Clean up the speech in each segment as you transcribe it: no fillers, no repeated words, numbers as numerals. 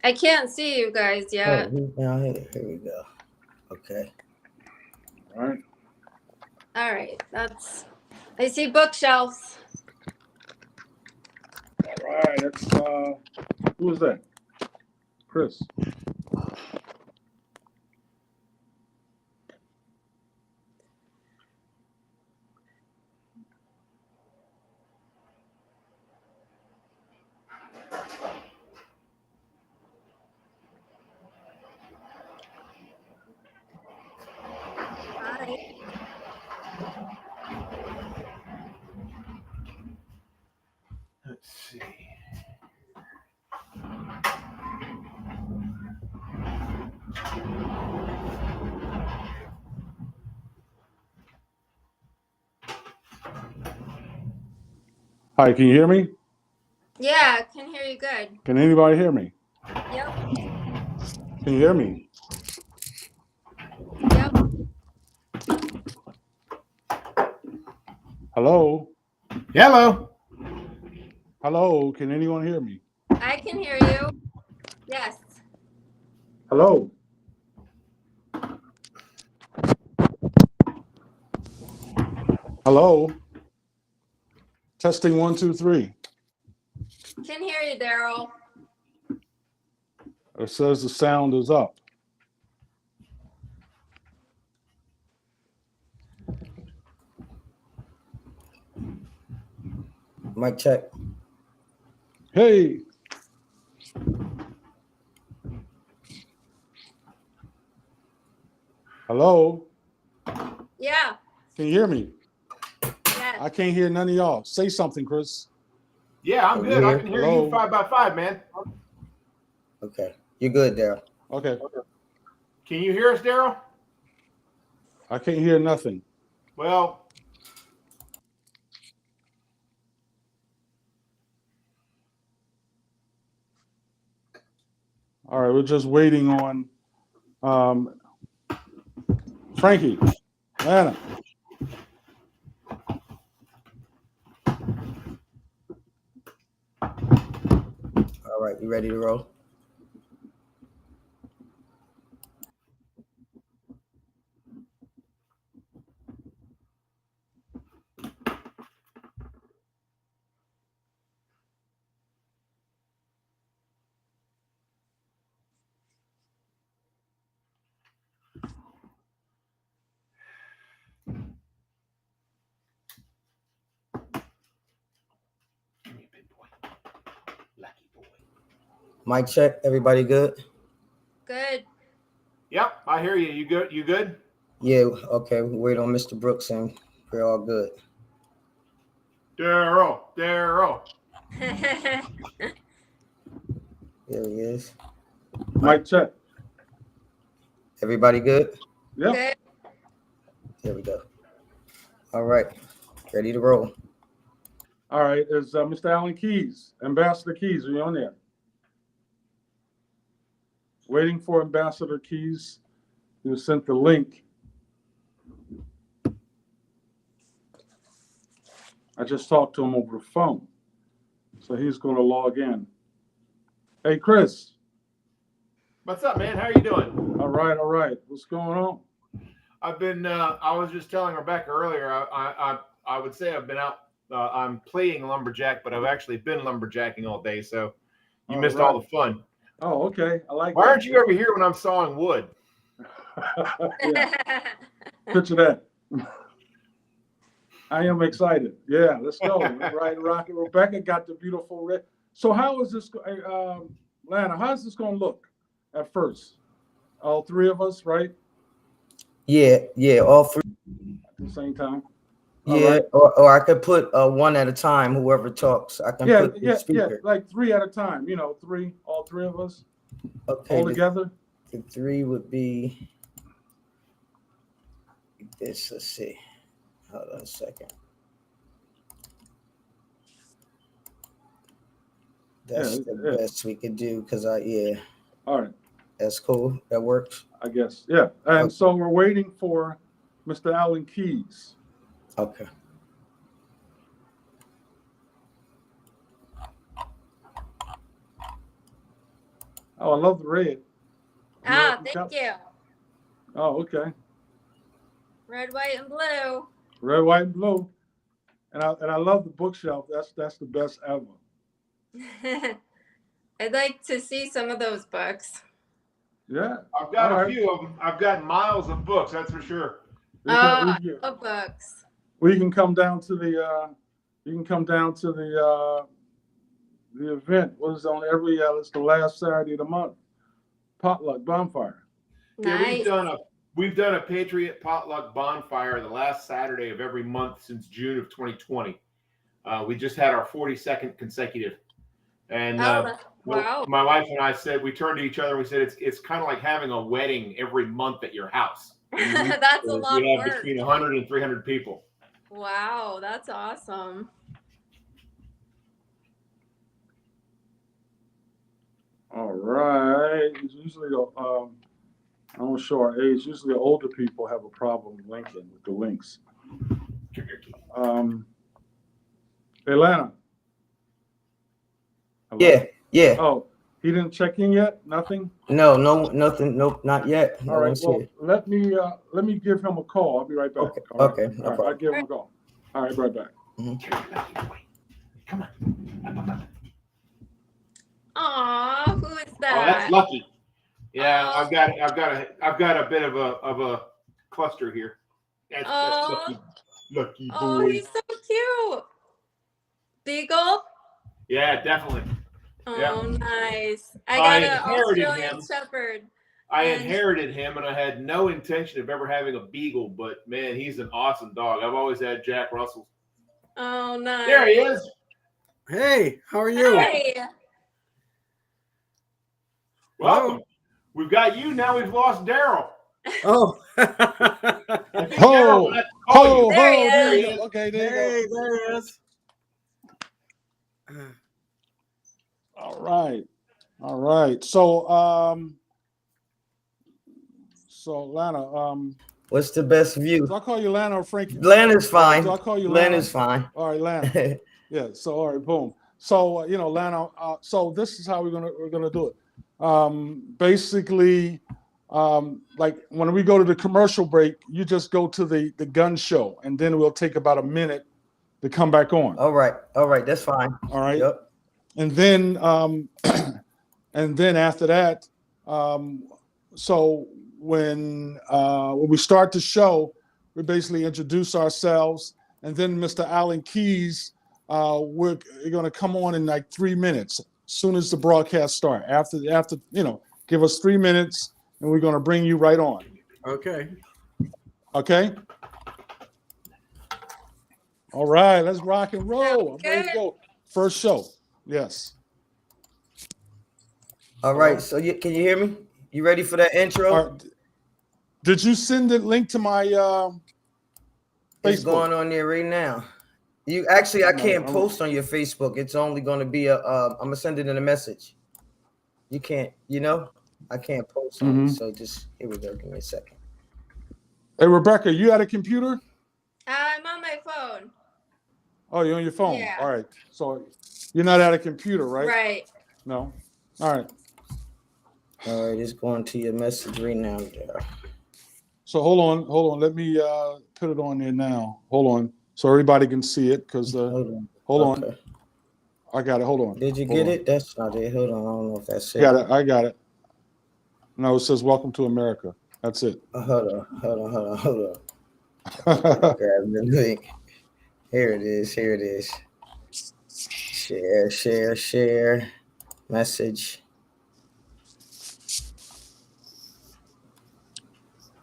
I can't see you guys Oh, yet. he's down here. Here we go. Okay. All right. All right, I see bookshelves. All right. That's who is that? Chris. Hi. Let's see. Hi, can you hear me? Yeah, I can hear you good. Can anybody hear me? Yep. Can you hear me? Yep. Hello? Hello. Hello? Can anyone hear me? I can hear you. Yes. Hello? Hello? Testing 1, 2, 3. Can hear you, Daryl. It says the sound is up. Mic check. Hey. Hello? Yeah. Can you hear me? Yes. I can't hear none of y'all. Say something, Chris. Yeah, I'm Are good. you I here? can hear Hello? you 5x5, man. Okay. You're good, Daryl. Okay. Can you hear us, Daryl? I can't hear nothing. Well, All right, we're just waiting on Frankie, Lana. All right. You ready to roll? Mic check. Everybody good? Good. yep, I hear you. You good? You good? Yeah. Okay. We wait on Mr. Brooks and we're all good. Daryl. There he is. Mic check. Everybody good? Yeah. Good. Here we go. All right. Ready to roll. All right. Is Mr. Allen Keys, Ambassador Keys, are you on there? Waiting for Ambassador Keys. You sent the link. I just talked to him over the phone. So he's going to log in. Hey, Chris. What's up, man? How are you doing? All right, all right. What's going on? I've been. I was just telling Rebecca earlier. I would say I've been out. I'm playing lumberjack, but I've actually been lumberjacking all day. So you missed all the fun. Oh, okay. I like Why that. aren't you ever here when I'm sawing wood? Yeah. Picture that. I am excited. Yeah, let's go. Right, rocket. Rebecca got the beautiful red. So how is this, Lana? How's this going to look at first? All three of us, right? Yeah. Yeah. All three. At the same time. All Yeah. right. Or I could put one at a time. Whoever talks, I can Yeah, put the yeah, yeah. speaker. Like three at a time. You know, all three of us, Okay. all together. The three would be this. Let's see. Hold on a second. That's Yeah, the best we could do because yeah. All right. That's cool. That works. I guess. Yeah. And Okay. so we're waiting for Mr. Allen Keys. Okay. Oh, I love the red. Ah, American thank Cup. you. Oh, okay. Red, white, and blue. Red, white, and blue. And I love the bookshelf. That's the best ever. I'd like to see some of those books. Yeah. I've got All a right. few of them. I've got miles of books, that's for sure. We Oh, can, I love books. we can come down to the the event. What is on every it's the last Saturday of the month. Potluck bonfire. Yeah, Nice. we've done a Patriot potluck bonfire the last Saturday of every month since June of 2020. We just had our 42nd consecutive, and Wow. my wife and I said, we turned to each other and we said it's kind of like having a wedding every month at your house. That's a lot of We have work. between 100 and 300 people. Wow, that's awesome. All right. It's usually I don't show our age. Usually the older people have a problem linking with the links. Atlanta. Hello? Yeah. Oh, he didn't check in yet? Nothing? No, nothing. Nope, not yet. No All right. one's Well, here. let me give him a call. I'll be right back. Okay, All right? okay, no All right, problem. I'll give him a call. All right, right back. Come on. Aw, who is Oh, that? that's Lucky. Yeah, Oh. I've got a bit of a cluster here. That's Oh. Lucky Oh, boy. he's so cute. Beagle? Yeah, definitely. Oh, Yeah. nice. I I got an inherited Australian him. Shepherd. I And- inherited him, and I had no intention of ever having a beagle. But man, he's an awesome dog. I've always had Jack Russells. Oh, nice. There he is. Hey, how are you? Hey. Welcome. We've got you now. We've lost Daryl. Oh, Ho! Daryl, Ho, There he there is. you go. Okay, there you hey, there he is. go. All right. So Lana, What's the best view? do I call you Lana or Frankie? Atlanta's fine. Do I call you Lana? Atlanta's fine. All right, Lana. Yeah. So all right, boom. So Lana. So this is how we're gonna do it. Basically, like when we go to the commercial break, you just go to the gun show, and then we'll take about a minute to come back on. All right, that's fine. All right. Yep. And then and then after that, so when we start the show, we basically introduce ourselves, and then Mr. Alan Keys, we're going to come on in like 3 minutes, as soon as the broadcast starts. After give us 3 minutes, and we're going to bring you right on. Okay. Okay. All right, let's rock and roll. I'm ready to Good. go. First show. Yes. All right. So can you hear me? You ready for that intro? All right. Did you send the link to my It's Facebook? going on there right now. You actually, I can't I'm- post on your Facebook. It's only going to be I'm gonna send it in a message. You can't, I can't post on it. Mhm. So just here we go. Give me a second. Hey, Rebecca, you at a computer? I'm on my phone. Oh, you're on your phone. Yeah. All right. So you're not at a computer, right? Right. No. All right. All right, it's going to your message right now. There. So hold on. Let me put it on there now. Hold on, so everybody can see it. Cause hold on. Okay. I got it. Hold on. Did you Hold get on. it? That's not it. Hold on. I don't know if that's it. Got it. I got it. No, it says "Welcome to America." That's it. Hold on. Grab the link. Here it is. Share. Message.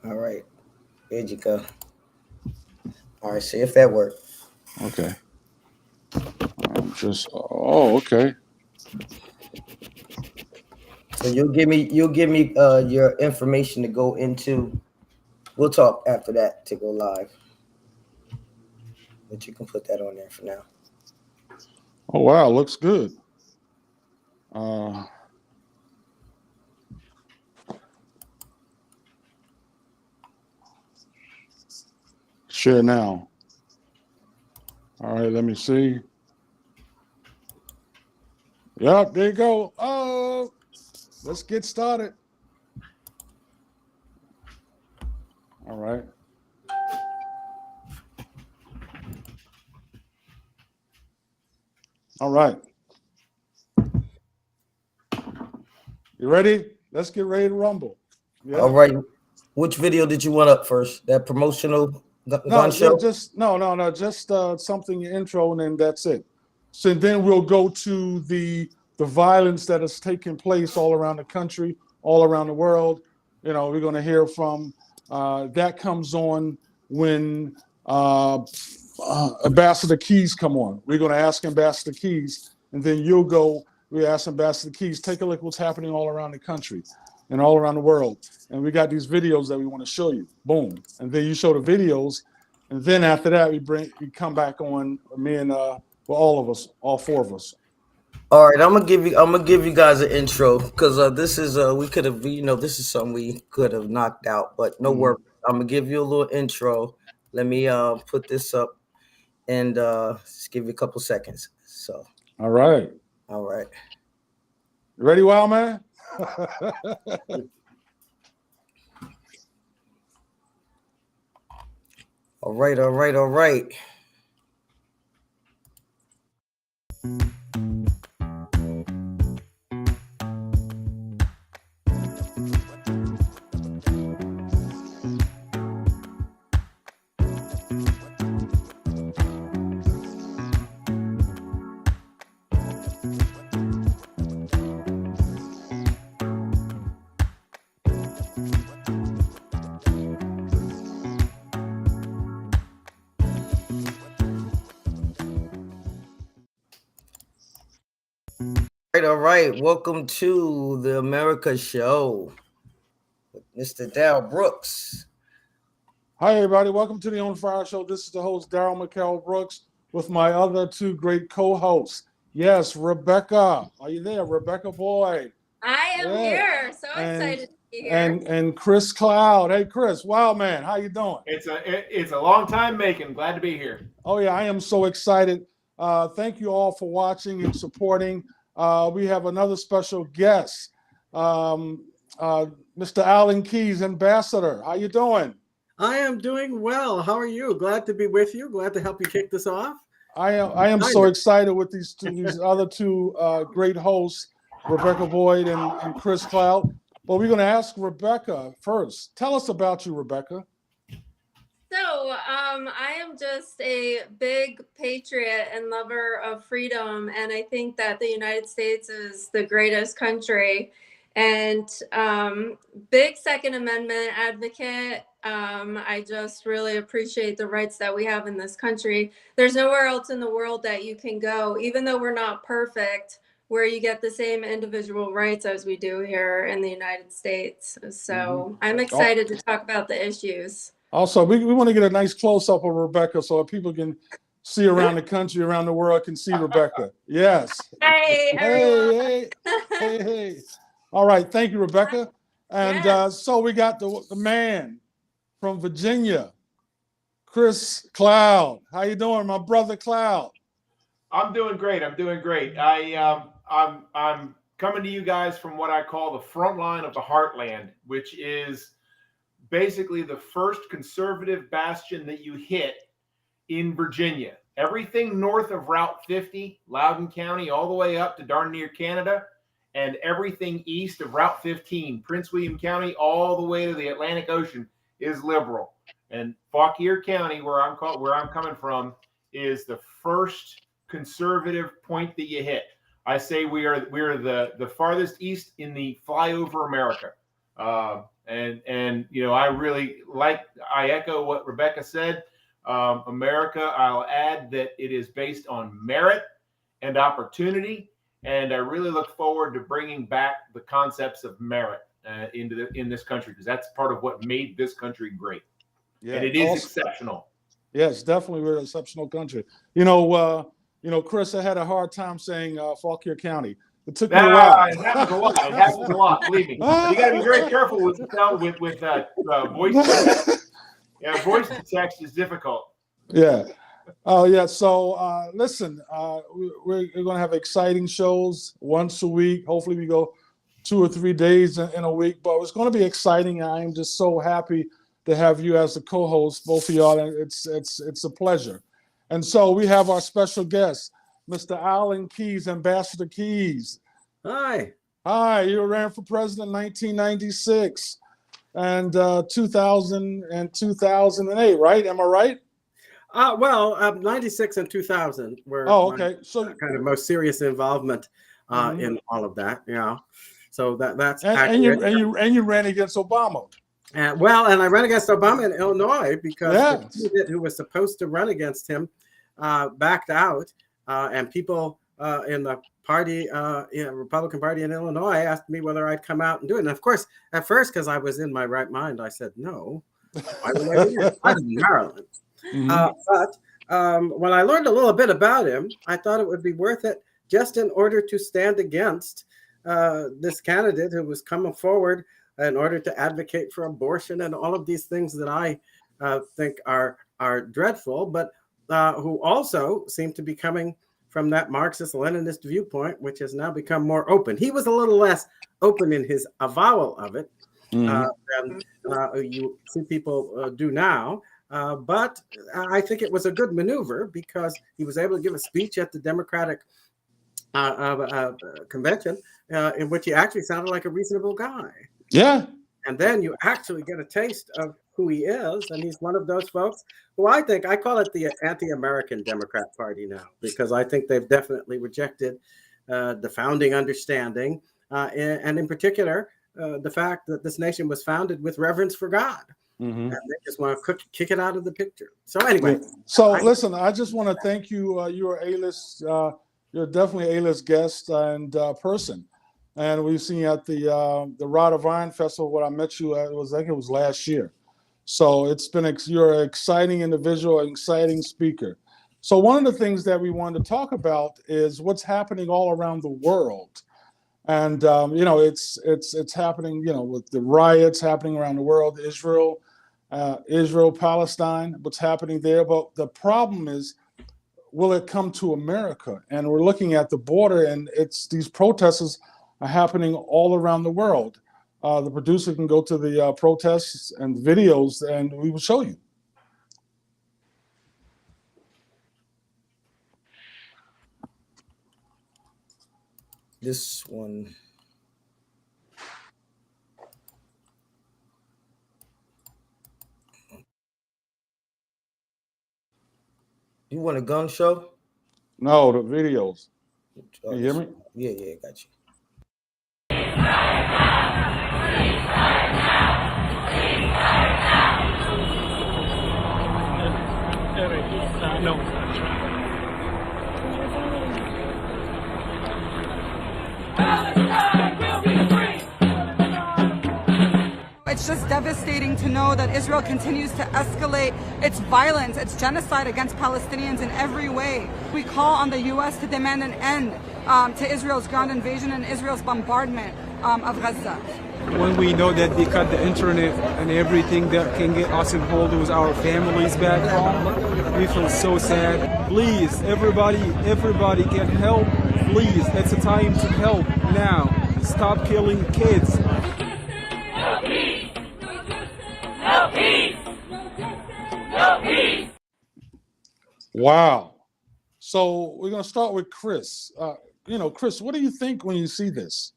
All right. There you go. All right. See if that worked. Okay. Okay. So you'll give me your information to go into. We'll talk after that to go live. But you can put that on there for now. Oh wow, looks good. Share now. All right, let me see. Yep, there you go. Oh, let's get started. All right. All right. You ready? Let's get ready to rumble. Yeah. All right. Which video did you want up first? That promotional gun No, show? just something intro, and then that's it. So then we'll go to the violence that is taking place all around the country, all around the world. You know, we're going to hear from that comes on when Ambassador Keys come on. We're going to ask Ambassador Keys, and then you'll go. We ask Ambassador Keys, take a look at what's happening all around the country and all around the world. And we got these videos that we want to show you. Boom. And then you show the videos. And then after that, we come back on, me and all of us, all four of us. All right, I'm gonna give you guys an intro because this is this is something we could have knocked out, but no worries. I'm gonna give you a little intro. Let me put this up and just give you a couple seconds. So All right. all right. You ready, Wild Man? All right. All right. Welcome to the America Show with Mr. Darrell Brooks. Hi, everybody. Welcome to the On Fire Show. This is the host, Darrell McCall Brooks, with my other two great co-hosts. Yes, Rebecca. Are you there, Rebecca Boyd? I am here. So excited to be here. And Chris Cloud. Hey, Chris, Wild Man, how you doing? It's a long time making. Glad to be here. Oh, yeah, I am so excited. Thank you all for watching and supporting. We have another special guest, Mr. Alan Keys, Ambassador. How you doing? I am doing well. How are you? Glad to be with you. Glad to help you kick this off. I am so excited with these other two great hosts, Rebecca Boyd and Chris Cloud. But we're going to ask Rebecca first. Tell us about you, Rebecca. So I am just a big patriot and lover of freedom. And I think that the United States is the greatest country. And big Second Amendment advocate. I just really appreciate the rights that we have in this country. There's nowhere else in the world that you can go, even though we're not perfect, where you get the same individual rights as we do here in the United States. So I'm excited to talk about the issues. Also, we want to get a nice close-up of Rebecca so people can see around the country, around the world, can see Rebecca. Yes. Hey, everyone. Hey. All right. Thank you, Rebecca. And so we got the man from Virginia, Chris Cloud. How you doing, my brother Cloud? I'm doing great. I'm coming to you guys from what I call the front line of the heartland, which is basically the first conservative bastion that you hit in Virginia. Everything north of Route 50, Loudoun County, all the way up to darn near Canada, and everything east of Route 15, Prince William County, all the way to the Atlantic Ocean is liberal. And Fauquier County, where I'm coming from, is the first conservative point that you hit. I say we are the farthest east in the flyover America. And you know, I echo what Rebecca said. America, I'll add that it is based on merit and opportunity. And I really look forward to bringing back the concepts of merit in this country, because that's part of what made this country great. Yeah, and it is exceptional. Yes, definitely, we're an exceptional country. You know, Chris, I had a hard time saying Fauquier County. It took me a while. It happens a lot. It happens a lot. Believe me. You got to be very careful with voice. Yeah, voice to text is difficult. Yeah. Oh, yeah. So listen, we're going to have exciting shows once a week. Hopefully we go 2 or 3 days in a week, but it's going to be exciting. I am just so happy to have you as the co-host, both of y'all. And it's a pleasure. And so we have our special guest, Mr. Alan Keyes, Ambassador Keyes. Hi. Hi, you ran for president in 1996 and 2000 and 2008, right? Am I right? Well, 96 and 2000 were Oh, my okay. So kind of most serious involvement Mhm. in all of that, you know. So that's and accurate. you ran against Obama. Well, and I ran against Obama in Illinois because the Yes. candidate who was supposed to run against him backed out, and people in the party, Republican Party in Illinois, asked me whether I'd come out and do it. And of course, at first, because I was in my right mind, I said no. Why would I do that? I was in Maryland. Mhm. But when I learned a little bit about him, I thought it would be worth it just in order to stand against this candidate who was coming forward in order to advocate for abortion and all of these things that I think are dreadful, but who also seem to be coming from that Marxist-Leninist viewpoint, which has now become more open. He was a little less open in his avowal of it than you see people do now. But I think it was a good maneuver because he was able to give a speech at the Democratic convention in which he actually sounded like a reasonable guy. Yeah. And then you actually get a taste of who he is. And he's one of those folks who I call it the anti-American Democrat Party now, because I think they've definitely rejected the founding understanding. And in particular, the fact that this nation was founded with reverence for God. And they just want to kick it out of the picture. So anyway. So listen, I just want to thank you. You're A-list. You're definitely an A-list guest and person. And we've seen you at the Rod of Iron Festival. What I met you at I think it was last year. So it's been you're an exciting individual, an exciting speaker. So one of the things that we wanted to talk about is what's happening all around the world. And it's happening, with the riots happening around the world, Israel, Palestine, what's happening there. But the problem is, will it come to America? And we're looking at the border, and these protests are happening all around the world. The producer can go to the protests and videos, and we will show you. This one. You want a gun show? No, the videos. Oh, Can you hear me? Yeah, got you. It's just devastating to know that Israel continues to escalate its violence, its genocide against Palestinians in every way. We call on the U.S. to demand an end to Israel's ground invasion and Israel's bombardment of Gaza. When we know that they cut the internet and everything that can get us involved with our families back home, we feel so sad. Please, everybody can help. Please, it's a time to help now. Stop killing kids. No peace! No peace! No peace! Wow. So we're going to start with Chris. Chris, what do you think when you see this?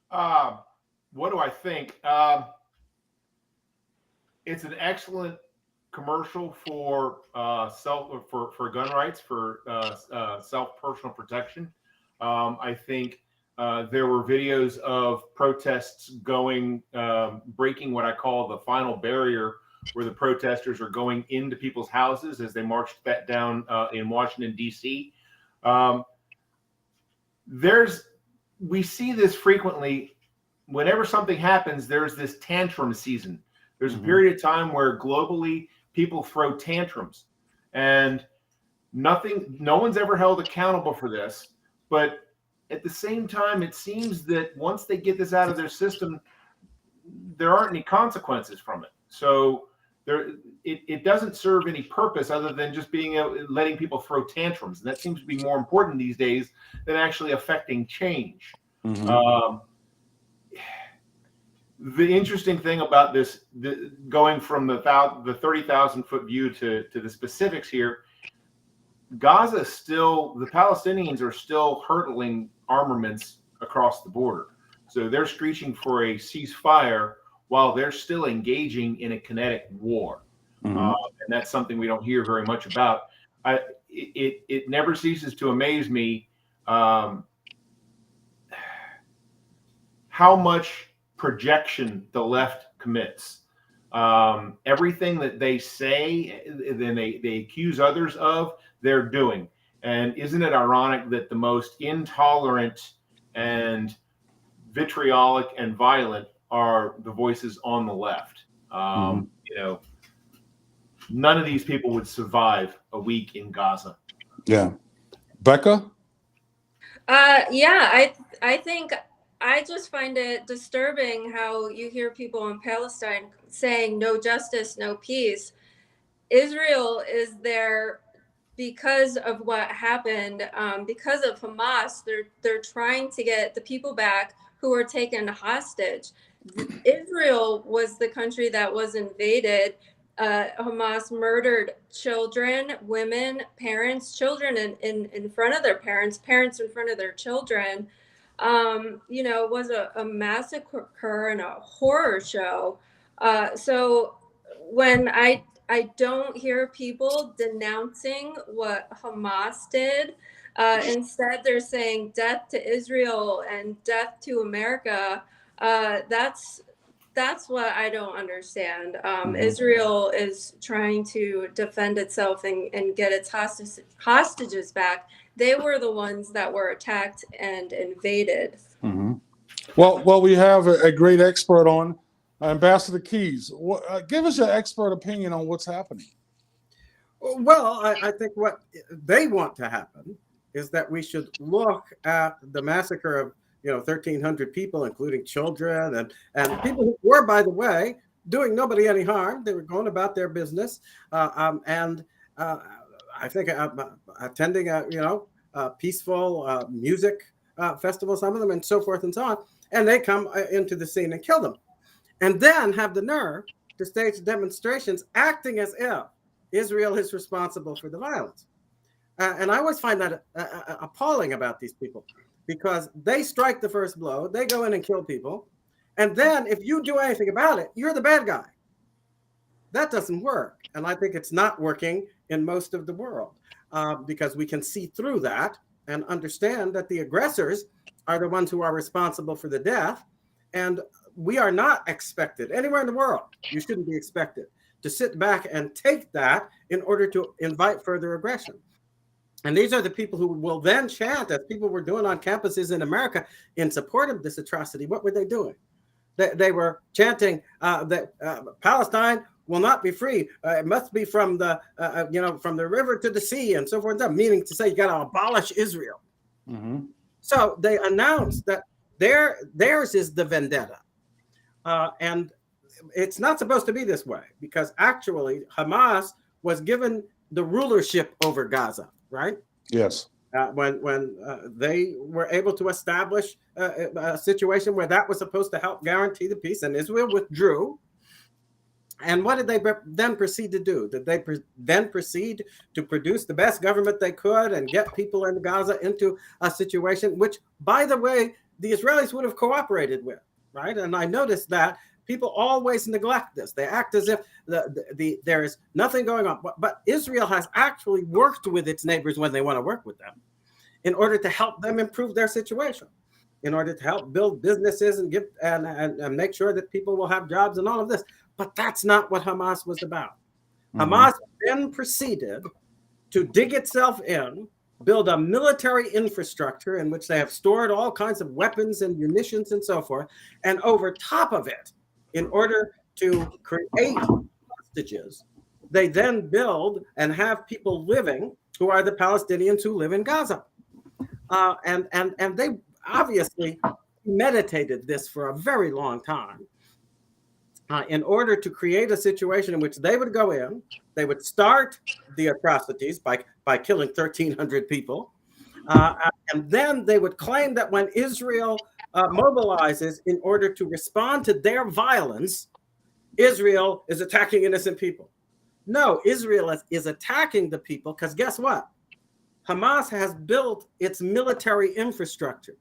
What do I think? It's an excellent commercial for for gun rights, for self personal protection. I think there were videos of protests breaking what I call the final barrier, where the protesters are going into people's houses as they marched that down in Washington, D.C. We see this frequently. Whenever something happens, there's this tantrum season. There's a period of time where globally people throw tantrums, and no one's ever held accountable for this. But at the same time, it seems that once they get this out of their system, there aren't any consequences from it. So it doesn't serve any purpose other than just letting people throw tantrums, and that seems to be more important these days than actually affecting change. Mhm. The interesting thing about this, going from the 30,000-foot view to the specifics here, Gaza the Palestinians are still hurtling armaments across the border. So they're screeching for a ceasefire while they're still engaging in a kinetic war. And that's something we don't hear very much about. It never ceases to amaze me how much projection the left commits. Everything that they say, then they accuse others of, they're doing. And isn't it ironic that the most intolerant and vitriolic and violent are the voices on the left? You know, none of these people would survive a week in Gaza. Yeah. Becca? Yeah, I think I just find it disturbing how you hear people in Palestine saying no justice, no peace. Israel is there because of what happened, because of Hamas. They're trying to get the people back who were taken hostage. Israel was the country that was invaded. Hamas murdered children, women, parents, children in front of their parents in front of their children. You know, it was a massacre and a horror show. So when I don't hear people denouncing what Hamas did, instead they're saying death to Israel and death to America. That's what I don't understand. Israel is trying to defend itself and get its hostages back. They were the ones that were attacked and invaded. Well, we have a great expert on, Ambassador Keys. Give us your expert opinion on what's happening. Well, I think what they want to happen is that we should look at the massacre of 1,300 people, including children and people who were, by the way, doing nobody any harm. They were going about their business, and I think attending a peaceful music festival, some of them, and so forth and so on. And they come into the scene and kill them, and then have the nerve to stage demonstrations acting as if Israel is responsible for the violence. And I always find that appalling about these people, because they strike the first blow, they go in and kill people, and then if you do anything about it, you're the bad guy. That doesn't work. And I think it's not working in most of the world, because we can see through that and understand that the aggressors are the ones who are responsible for the death. And we are not expected anywhere in the world. You shouldn't be expected to sit back and take that in order to invite further aggression. And these are the people who will then chant, as people were doing on campuses in America in support of this atrocity. What were they doing? They were chanting that Palestine will not be free. It must be from the from the river to the sea, and so forth. Meaning to say you got to abolish Israel. So they announced that theirs is the vendetta, and it's not supposed to be this way, because actually Hamas was given the rulership over Gaza. Right? Yes. When they were able to establish a situation where that was supposed to help guarantee the peace, and Israel withdrew. And what did they then proceed to do? Did they then proceed to produce the best government they could and get people in Gaza into a situation which, by the way, the Israelis would have cooperated with, right? And I noticed that people always neglect this. They act as if there is nothing going on. But Israel has actually worked with its neighbors when they want to work with them in order to help them improve their situation, in order to help build businesses and give and make sure that people will have jobs and all of this. But that's not what Hamas was about. Hamas then proceeded to dig itself in, build a military infrastructure in which they have stored all kinds of weapons and munitions and so forth. And over top of it, in order to create hostages, they then build and have people living who are the Palestinians who live in Gaza. And they obviously meditated this for a very long time. in order to create a situation in which they would go in, they would start the atrocities by killing 1,300 people, and then they would claim that when Israel mobilizes in order to respond to their violence, Israel is attacking innocent people. No, Israel is attacking the people because guess what? Hamas has built its military infrastructure,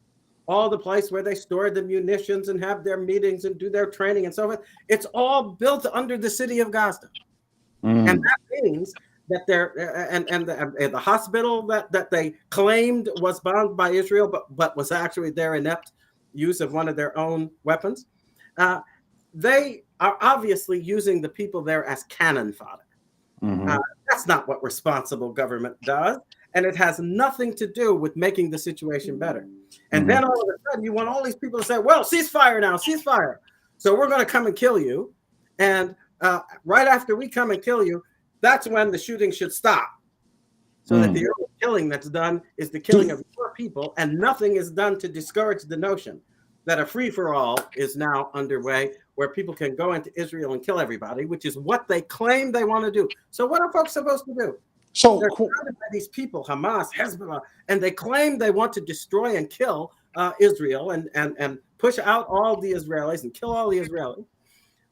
all the place where they store the munitions and have their meetings and do their training and so forth. It's all built under the city of Gaza. And that means that the hospital that they claimed was bombed by Israel, but was actually their inept use of one of their own weapons. They are obviously using the people there as cannon fodder. That's not what responsible government does. And it has nothing to do with making the situation better. And then all of a sudden, you want all these people to say, well, ceasefire now, ceasefire. So we're going to come and kill you. And right after we come and kill you, that's when the shooting should stop. So that the only killing that's done is the killing of your people, and nothing is done to discourage the notion that a free-for-all is now underway where people can go into Israel and kill everybody, which is what they claim they want to do. So what are folks supposed to do? So they're surrounded by these people, Hamas, Hezbollah, and they claim they want to destroy and kill Israel and push out all the Israelis and kill all the Israelis.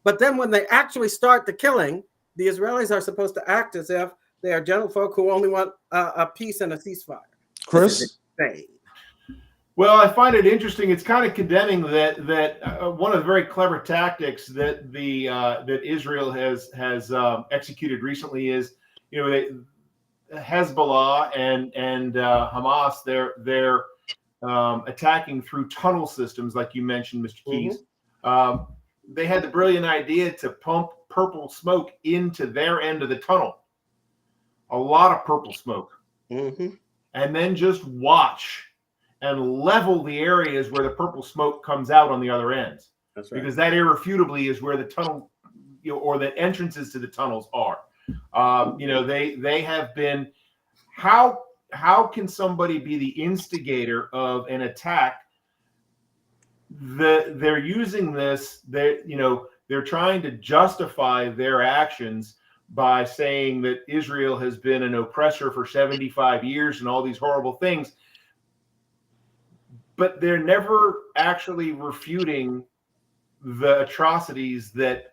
But then when they actually start the killing, the Israelis are supposed to act as if they are gentlefolk who only want a peace and a ceasefire. Chris? Well, I find it interesting. It's kind of condemning that one of the very clever tactics that that Israel has executed recently is, Hezbollah and Hamas, they're attacking through tunnel systems, like you mentioned, Mr. Keys. They had the brilliant idea to pump purple smoke into their end of the tunnel. A lot of purple smoke. And then just watch and level the areas where the purple smoke comes out on the other end. That's right. Because that irrefutably is where the tunnel, or the entrances to the tunnels are. They have been. How can somebody be the instigator of an attack? They're using this. They're trying to justify their actions by saying that Israel has been an oppressor for 75 years and all these horrible things. But they're never actually refuting the atrocities that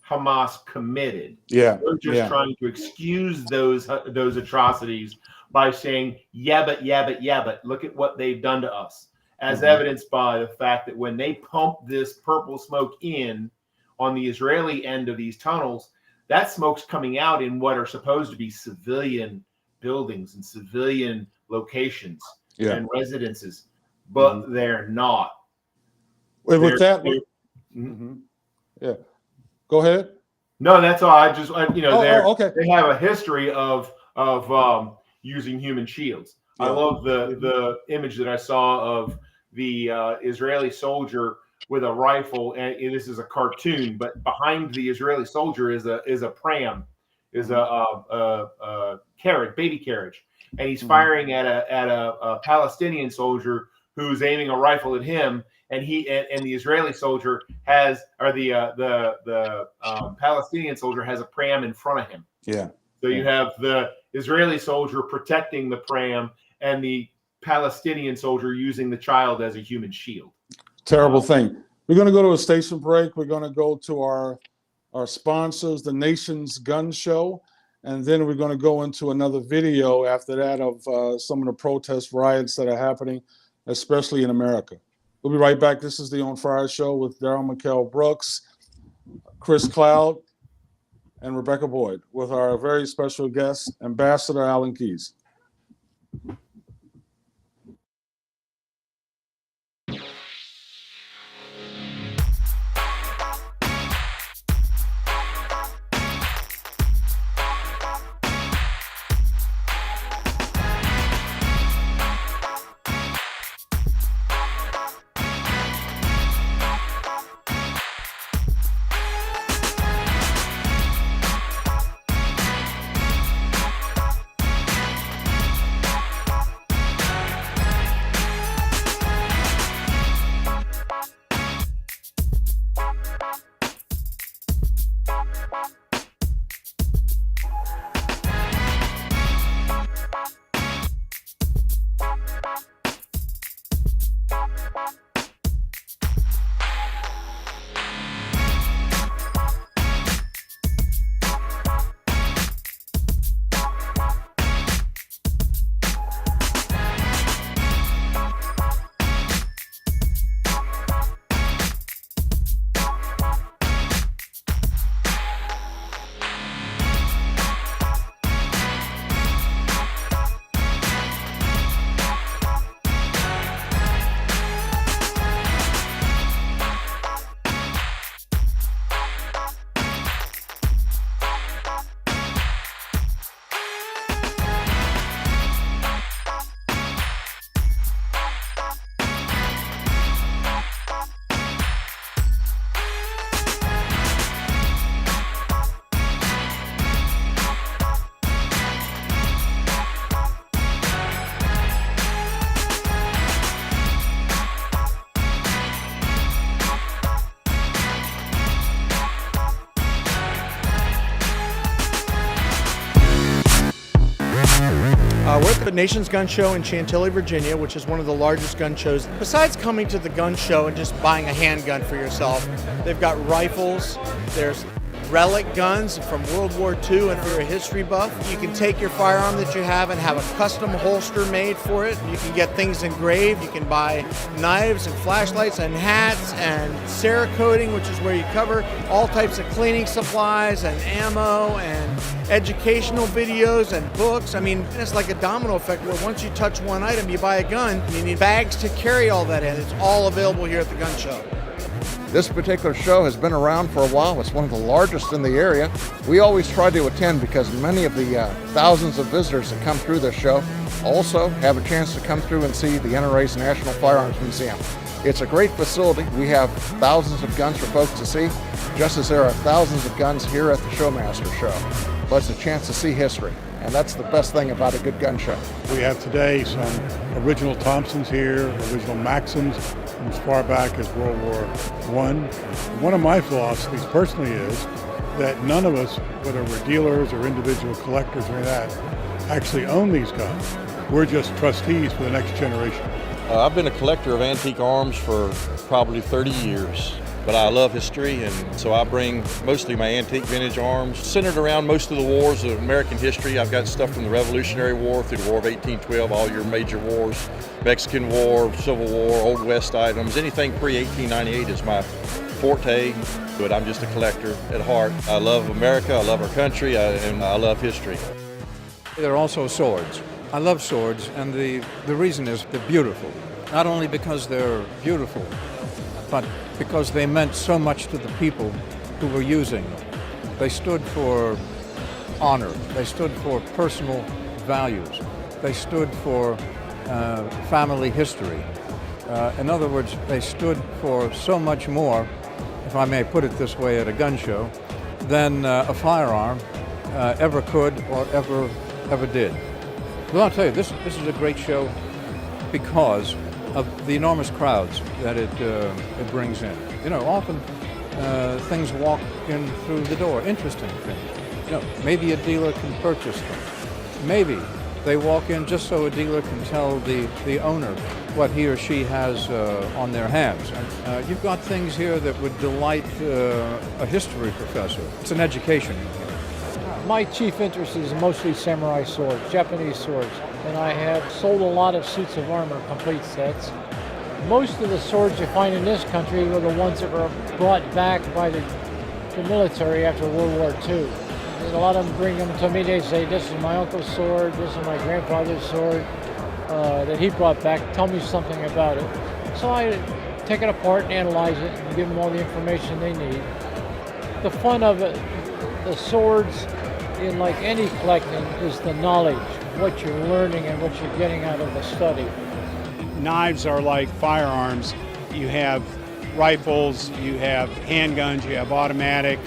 Hamas committed. Yeah, they're just trying to excuse those atrocities by saying, but look at what they've done to us, as evidenced by the fact that when they pump this purple smoke in on the Israeli end of these tunnels, that smoke's coming out in what are supposed to be civilian buildings and civilian locations and residences, but they're not. With that, go ahead. No, that's all. Okay. They have a history of using human shields. I love the image that I saw of the Israeli soldier with a rifle, and this is a cartoon, but behind the Israeli soldier is a pram, is a carriage, baby carriage, and he's firing at a Palestinian soldier who's aiming a rifle at him, and the Israeli soldier the Palestinian soldier has a pram in front of him. So you have the Israeli soldier protecting the pram and the Palestinian soldier using the child as a human shield. Terrible thing. We're going to go to a station break. We're going to go to our sponsors, the Nation's Gun Show, and then we're going to go into another video after that of some of the protest riots that are happening, especially in America. We'll be right back. This is the On Fire Show with Daryl McKell Brooks, Chris Cloud, and Rebecca Boyd, with our very special guest, Ambassador Alan Keyes. We're at the Nation's Gun Show in Chantilly, Virginia, which is one of the largest gun shows. Besides coming to the gun show and just buying a handgun for yourself, they've got rifles, there's relic guns from World War II, and if you're a history buff, you can take your firearm that you have and have a custom holster made for it. You can get things engraved. You can buy knives and flashlights and hats and Cerakoting, which is where you cover all types of cleaning supplies and ammo and educational videos and books. I mean, it's like a domino effect where once you touch one item, you buy a gun, and you need bags to carry all that in. It's all available here at the gun show. This particular show has been around for a while. It's one of the largest in the area. We always try to attend because many of the thousands of visitors that come through this show also have a chance to come through and see the NRA's National Firearms Museum. It's a great facility. We have thousands of guns for folks to see, just as there are thousands of guns here at the Showmaster Show. But it's a chance to see history, and that's the best thing about a good gun show. We have today some original Thompsons here, original Maxims, from as far back as World War I. One of my philosophies personally is that none of us, whether we're dealers or individual collectors or that, actually own these guns. We're just trustees for the next generation. I've been a collector of antique arms for probably 30 years, but I love history, and so I bring mostly my antique vintage arms centered around most of the wars of American history. I've got stuff from the Revolutionary War through the War of 1812, all your major wars, Mexican War, Civil War, Old West items, anything pre-1898 is my forte, but I'm just a collector at heart. I love America, I love our country, and I love history. There are also swords. I love swords, and the reason is they're beautiful. Not only because they're beautiful, but because they meant so much to the people who were using them. They stood for honor. They stood for personal values. They stood for family history. In other words, they stood for so much more, if I may put it this way, at a gun show, than a firearm ever could or ever did. Well, I'll tell you, this is a great show because of the enormous crowds that it brings in. You know, often things walk in through the door, interesting things. You know, maybe a dealer can purchase them. Maybe they walk in just so a dealer can tell the owner what he or she has on their hands. And you've got things here that would delight a history professor. It's an education. My chief interest is mostly samurai swords, Japanese swords, and I have sold a lot of suits of armor, complete sets. Most of the swords you find in this country were the ones that were brought back by the military after World War II. And a lot of them bring them to me, they say, this is my uncle's sword, this is my grandfather's sword that he brought back, tell me something about it. So I take it apart and analyze it and give them all the information they need. The fun of it, the swords, in like any collecting, is the knowledge, what you're learning and what you're getting out of the study. Knives are like firearms. You have rifles, you have handguns, you have automatic.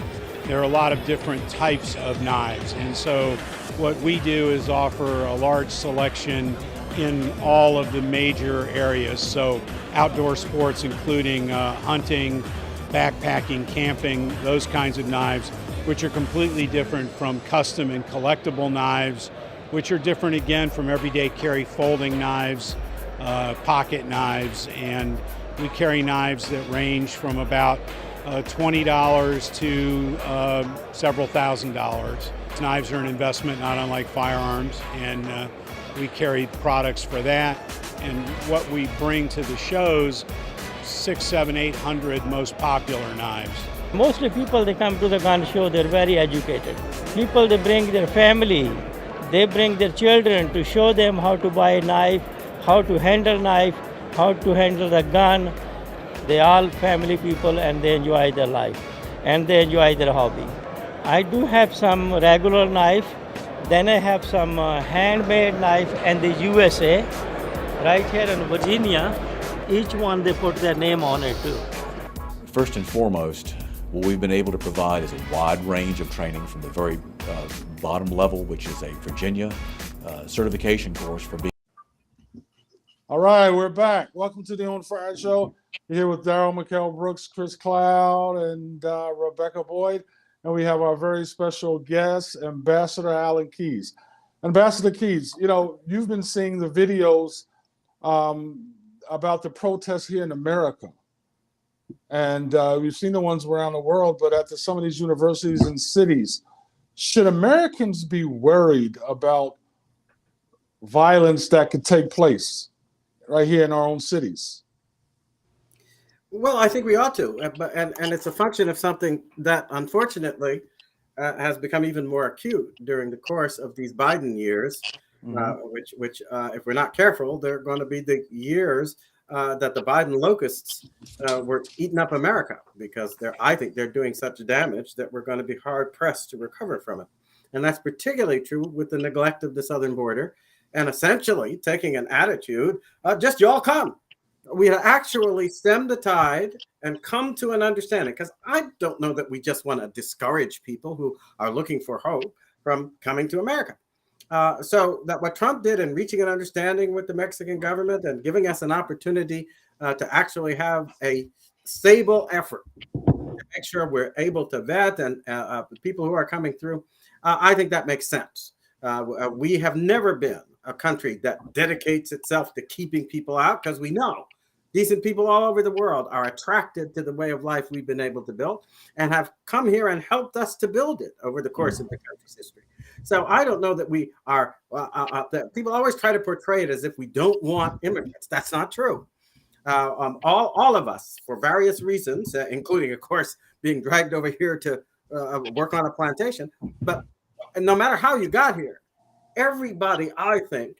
There are a lot of different types of knives. And so what we do is offer a large selection in all of the major areas. So outdoor sports, including hunting, backpacking, camping, those kinds of knives, which are completely different from custom and collectible knives, which are different again from everyday carry folding knives, pocket knives, and we carry knives that range from about $20 to several $1,000s. Knives are an investment not unlike firearms, and we carry products for that. And what we bring to the shows, 600, 700, 800 most popular knives. Mostly people, they come to the gun show, they're very educated. People, they bring their family, they bring their children to show them how to buy a knife, how to handle knife, how to handle the gun. They all family people and they enjoy their life and they enjoy their hobby. I do have some regular knife, then I have some handmade knife in the USA, right here in Virginia. Each one they put their name on it too. First and foremost, what we've been able to provide is a wide range of training from the very bottom level, which is a Virginia certification course for being. All right, we're back. Welcome to the On Fire Show. We're here with Daryl McKell Brooks, Chris Cloud, and Rebecca Boyd. And we have our very special guest, Ambassador Alan Keyes. Ambassador Keys, you've been seeing the videos about the protests here in America. And we've seen the ones around the world, but at some of these universities and cities, should Americans be worried about violence that could take place right here in our own cities? Well, I think we ought to, and it's a function of something that unfortunately has become even more acute during the course of these Biden years, which if we're not careful, they're going to be the years that the Biden locusts were eating up America, because I think they're doing such damage that we're going to be hard pressed to recover from it. And that's particularly true with the neglect of the southern border, and essentially taking an attitude, just y'all come. We actually stem the tide and come to an understanding, because I don't know that we just want to discourage people who are looking for hope from coming to America. So that what Trump did in reaching an understanding with the Mexican government and giving us an opportunity to actually have a stable effort to make sure we're able to vet and the people who are coming through, I think that makes sense. We have never been a country that dedicates itself to keeping people out, because we know decent people all over the world are attracted to the way of life we've been able to build and have come here and helped us to build it over the course of the country's history. So I don't know that we are, that people always try to portray it as if we don't want immigrants. That's not true. All of us, for various reasons, including, of course, being dragged over here to work on a plantation. But no matter how you got here, everybody, I think,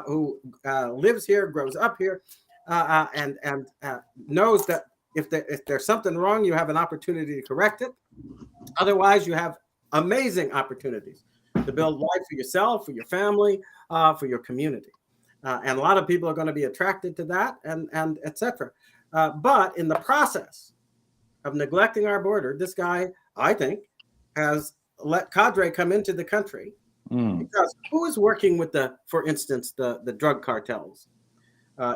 who lives here, grows up here, and knows that if there's something wrong, you have an opportunity to correct it. Otherwise, you have amazing opportunities to build life for yourself, for your family, for your community. And a lot of people are going to be attracted to that, and et cetera. But in the process of neglecting our border, this guy, I think, has let cadre come into the country. Because who is working with for instance, the drug cartels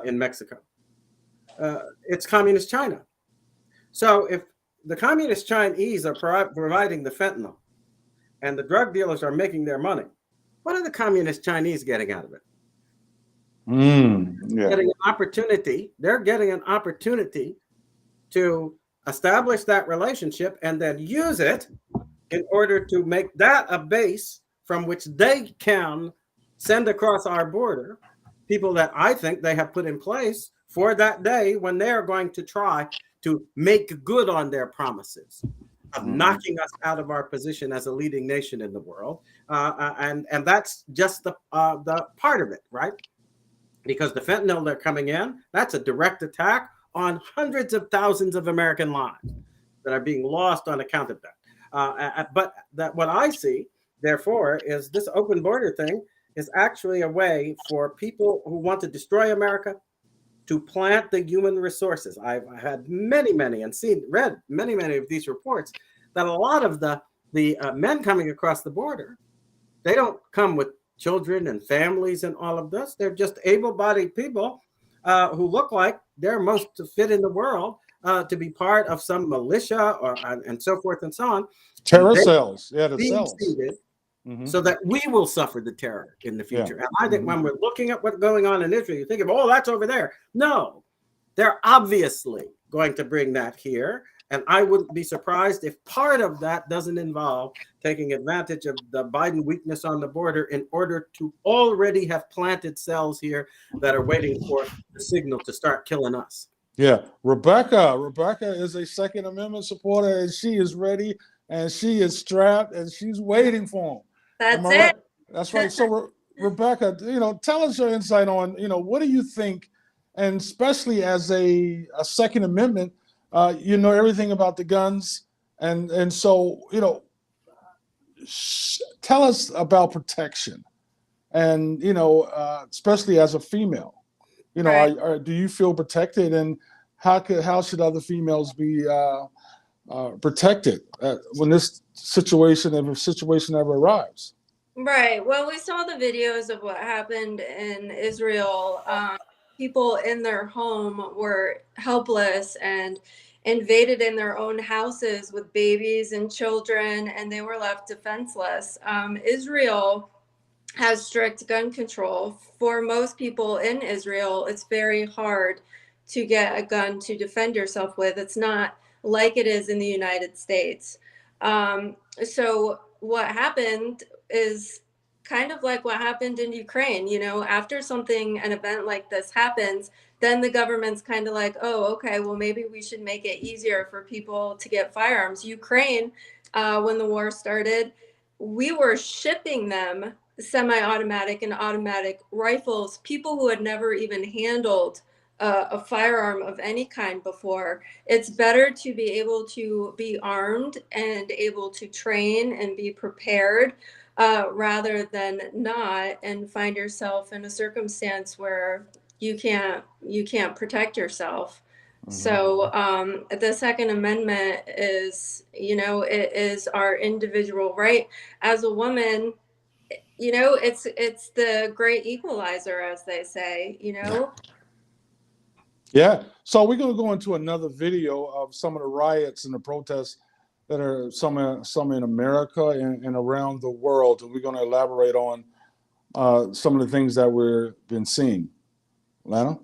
in Mexico? It's Communist China. So if the Communist Chinese are providing the fentanyl and the drug dealers are making their money, what are the Communist Chinese getting out of it? Getting an opportunity. They're getting an opportunity to establish that relationship and then use it in order to make that a base from which they can send across our border people that I think they have put in place for that day when they're going to try to make good on their promises of knocking us out of our position as a leading nation in the world. And that's just the part of it, right? Because the fentanyl they're coming in, that's a direct attack on hundreds of thousands of American lives that are being lost on account of that. But what I see, therefore, is this open border thing is actually a way for people who want to destroy America to plant the human resources. I've had many and read many of these reports that a lot of the men coming across the border, they don't come with children and families and all of this. They're just able-bodied people who look like they're most fit in the world to be part of some militia and so forth and so on. Terror cells. Yeah, the cells. So that we will suffer the terror in the future. And I think when we're looking at what's going on in Israel, you think of, oh, that's over there. No, they're obviously going to bring that here. And I wouldn't be surprised if part of that doesn't involve taking advantage of the Biden weakness on the border in order to already have planted cells here that are waiting for the signal to start killing us. Yeah, Rebecca is a Second Amendment supporter, and she is ready, and she is strapped, and she's waiting for him. That's it. Right? That's right. So, Rebecca, tell us your insight on, what do you think, and especially as a Second Amendment, you know everything about the guns, and so tell us about protection, and especially as a female, right. Do you feel protected, and how should other females be protected when this situation, if a situation ever arrives? Right. Well, we saw the videos of what happened in Israel. People in their home were helpless and invaded in their own houses with babies and children, and they were left defenseless. Israel has strict gun control. For most people in Israel, it's very hard to get a gun to defend yourself with. It's not like it is in the United States. So what happened is kind of like what happened in Ukraine. You know, after an event like this happens, then the government's kind of like, oh, okay, well, maybe we should make it easier for people to get firearms. Ukraine, when the war started, we were shipping them semi-automatic and automatic rifles, people who had never even handled a firearm of any kind before. It's better to be able to be armed and able to train and be prepared rather than not, and find yourself in a circumstance where you can't protect yourself. So the Second Amendment is, it is our individual right as a woman. It's the great equalizer, as they say. Yeah. So we're going to go into another video of some of the riots and the protests that are some in America and around the world, and we're going to elaborate on some of the things that we've been seeing. Lana?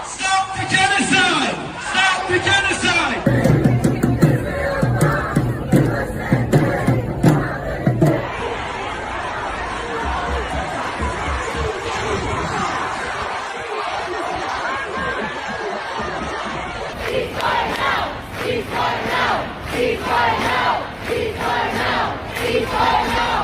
Stop the genocide! Stop the genocide! Ceasefire now! Ceasefire now! Ceasefire now! Ceasefire now! Ceasefire now! Ceasefire now!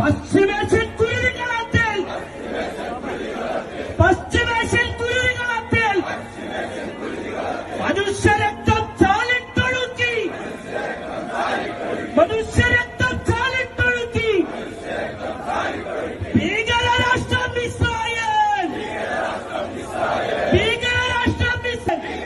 पश्चिमेशील तुरीकरातील पश्चिमेशील तुरीकरातील मनुष्य रक्तम चालीत तळुकी मनुष्य रक्तम चालीत तळुकी भीकर राष्ट्रम Israel भीकर राष्ट्रम Israel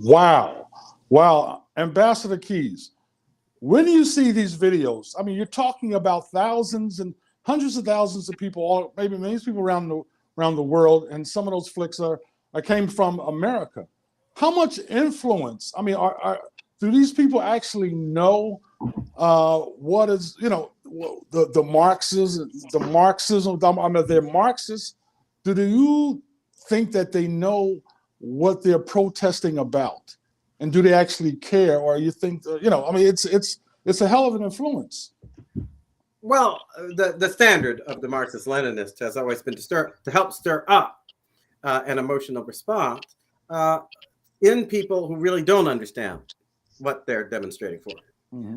Wow. Wow. Ambassador Keys, when you see these videos, I mean, you're talking about thousands and hundreds of thousands of people, all maybe millions of people around the world, and some of those flicks came from America. How much influence? I mean, do these people actually know what is, the Marxism? I mean, they're Marxists. Do you think that they know what they're protesting about, and do they actually care, or you think I mean, it's a hell of an influence? Well, the standard of the Marxist-Leninist has always been to help stir up an emotional response in people who really don't understand what they're demonstrating for.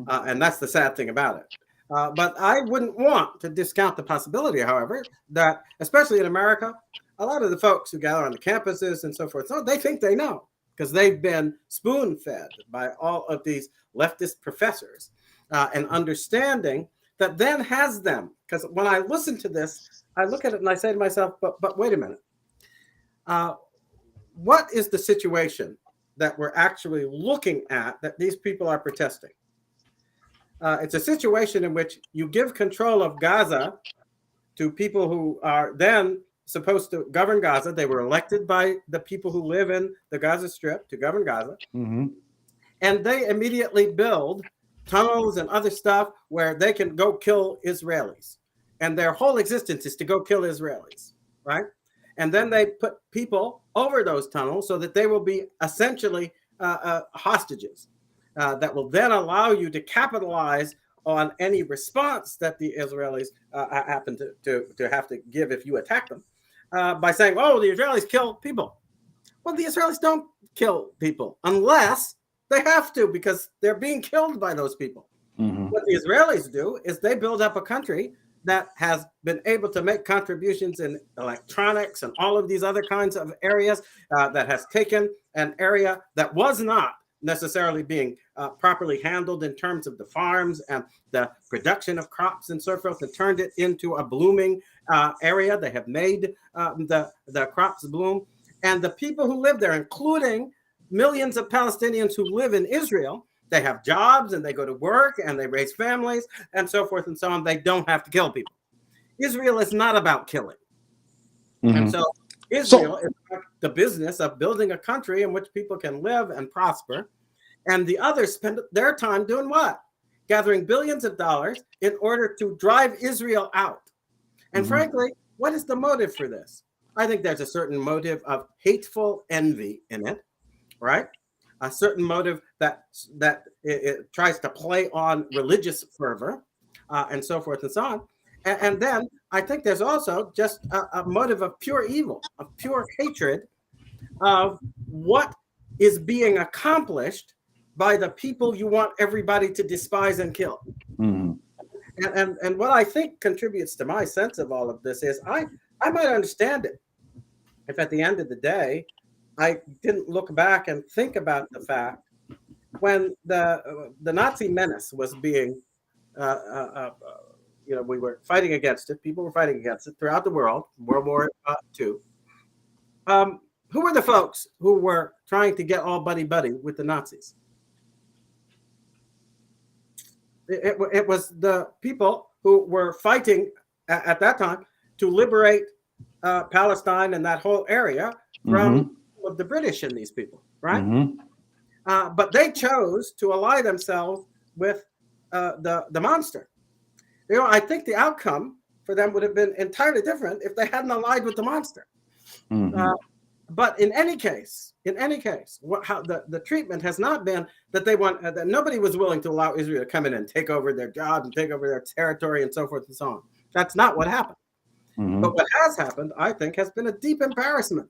And that's the sad thing about it. But I wouldn't want to discount the possibility, however, that especially in America, a lot of the folks who gather on the campuses and so forth, they think they know because they've been spoon-fed by all of these leftist professors, and understanding that then has them. Because when I listen to this, I look at it and I say to myself, but wait a minute. What is the situation that we're actually looking at that these people are protesting? it's a situation in which you give control of Gaza to people who are then supposed to govern Gaza. They were elected by the people who live in the Gaza Strip to govern Gaza. Mm-hmm. And they immediately build tunnels and other stuff where they can go kill Israelis. And their whole existence is to go kill Israelis, right? And then they put people over those tunnels so that they will be essentially hostages that will then allow you to capitalize on any response that the Israelis happen to have to give if you attack them by saying, oh, the Israelis kill people. Well, the Israelis don't kill people unless they have to, because they're being killed by those people. Mm-hmm. What the Israelis do is they build up a country that has been able to make contributions in electronics and all of these other kinds of areas, that has taken an area that was not necessarily being properly handled in terms of the farms and the production of crops and so forth, and turned it into a blooming area. They have made the crops bloom. And the people who live there, including millions of Palestinians who live in Israel, they have jobs and they go to work and they raise families and so forth and so on. They don't have to kill people. Israel is not about killing. Mm-hmm. And so Israel is about the business of building a country in which people can live and prosper. And the others spend their time doing what? Gathering billions of dollars in order to drive Israel out. And frankly, what is the motive for this? I think there's a certain motive of hateful envy in it, right? A certain motive that it tries to play on religious fervor and so forth and so on. And then I think there's also just a motive of pure evil, of pure hatred of what is being accomplished by the people you want everybody to despise and kill. Mm-hmm. And what I think contributes to my sense of all of this is I might understand it if at the end of the day I didn't look back and think about the fact when the Nazi menace was being, we were fighting against it. People were fighting against it throughout the world, World War II. Who were the folks who were trying to get all buddy-buddy with the Nazis? It was the people who were fighting at that time to liberate Palestine and that whole area from of the British and these people, right? Mm-hmm. But they chose to ally themselves with the monster. I think the outcome for them would have been entirely different if they hadn't allied with the monster. Mm-hmm. But in any case, how the treatment has not been that they want that nobody was willing to allow Israel to come in and take over their jobs and take over their territory and so forth and so on. That's not what happened. Mm-hmm. But what has happened, I think, has been a deep embarrassment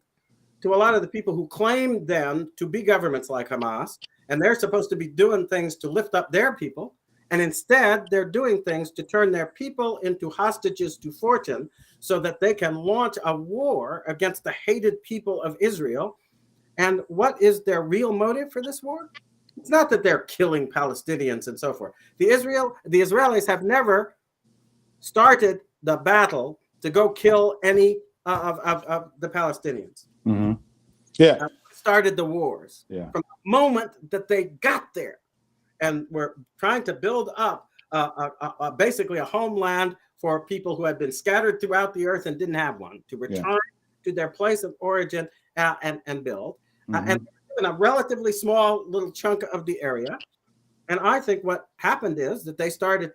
to a lot of the people who claim them to be governments like Hamas, and they're supposed to be doing things to lift up their people, and instead they're doing things to turn their people into hostages to fortune so that they can launch a war against the hated people of Israel. And what is their real motive for this war? It's not that they're killing Palestinians and so forth. The Israelis have never started the battle to go kill any of the Palestinians. Mm-hmm. Yeah. Started the wars. Yeah. From the moment that they got there, and were trying to build up basically a homeland for people who had been scattered throughout the earth and didn't have one, to return to their place of origin and build. Mm-hmm. And in a relatively small little chunk of the area. And I think what happened is that they started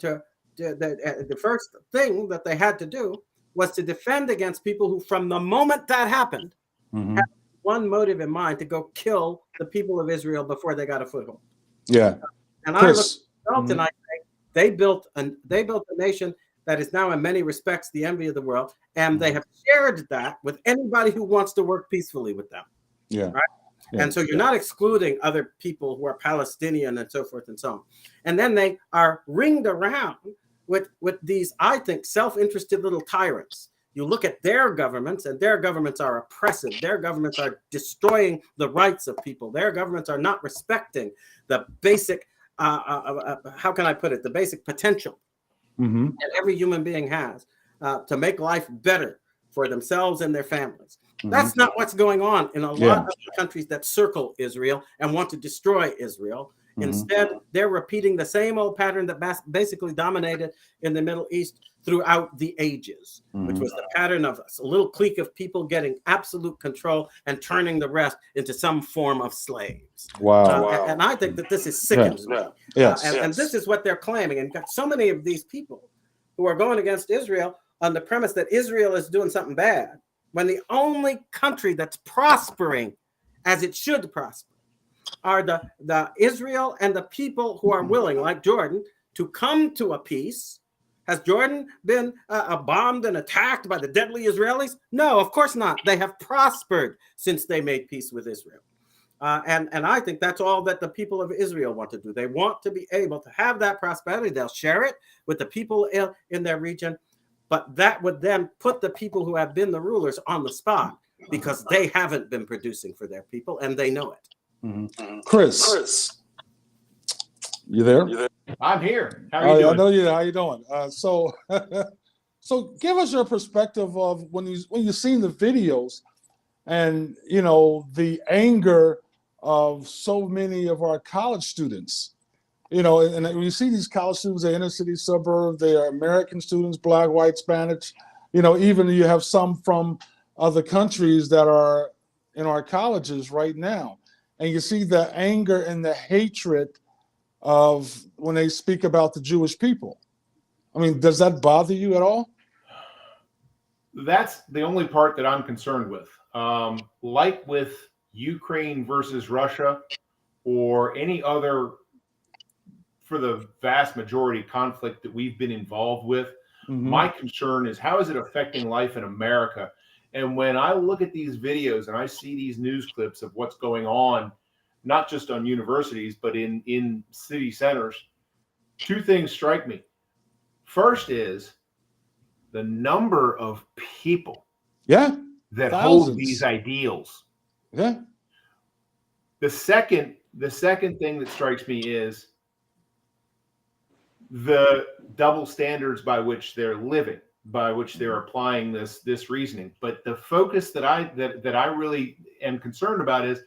the first thing that they had to do was to defend against people who, from the moment that happened, had one motive in mind: to go kill the people of Israel before they got a foothold. Yeah. And I look at the result and I think they built a nation that is now in many respects the envy of the world, and they have shared that with anybody who wants to work peacefully with them. Yeah. Right. Yeah. And so you're not excluding other people who are Palestinian and so forth and so on. And then they are ringed around with these, I think, self-interested little tyrants. You look at their governments, and their governments are oppressive. Their governments are destroying the rights of people. Their governments are not respecting the basic, how can I put it, the basic potential that every human being has to make life better for themselves and their families. That's not what's going on in a lot of the countries that circle Israel and want to destroy Israel. Instead, they're repeating the same old pattern that basically dominated in the Middle East throughout the ages, which was the pattern of a little clique of people getting absolute control and turning the rest into some form of slaves. Wow. And I think that this is sickens me. Yes. And this is what they're claiming. And got so many of these people who are going against Israel on the premise that Israel is doing something bad, when the only country that's prospering as it should prosper are the Israel and the people who are willing, like Jordan, to come to a peace. Has Jordan been bombed and attacked by the deadly Israelis? No, of course not. They have prospered since they made peace with Israel. And I think that's all that the people of Israel want to do. They want to be able to have that prosperity. They'll share it with the people in their region, but that would then put the people who have been the rulers on the spot because they haven't been producing for their people and they know it. Chris, you there? I'm here. How are you doing? I know you. How you doing? So give us your perspective of when you've seen the videos, and the anger of so many of our college students. And when you see these college students, they're inner city suburb, they are American students, Black, white, Spanish. Even you have some from other countries that are in our colleges right now, and you see the anger and the hatred of when they speak about the Jewish people. I mean, does that bother you at all? That's the only part that I'm concerned with. Like with Ukraine versus Russia or any other, for the vast majority, conflict that we've been involved with, my concern is how is it affecting life in America? And when I look at these videos and I see these news clips of what's going on, not just on universities, but in city centers, two things strike me. First is the number of people that thousands. hold these ideals. Yeah. The second thing that strikes me is the double standards by which they're living, by which they're applying this reasoning. But the focus that I really am concerned about is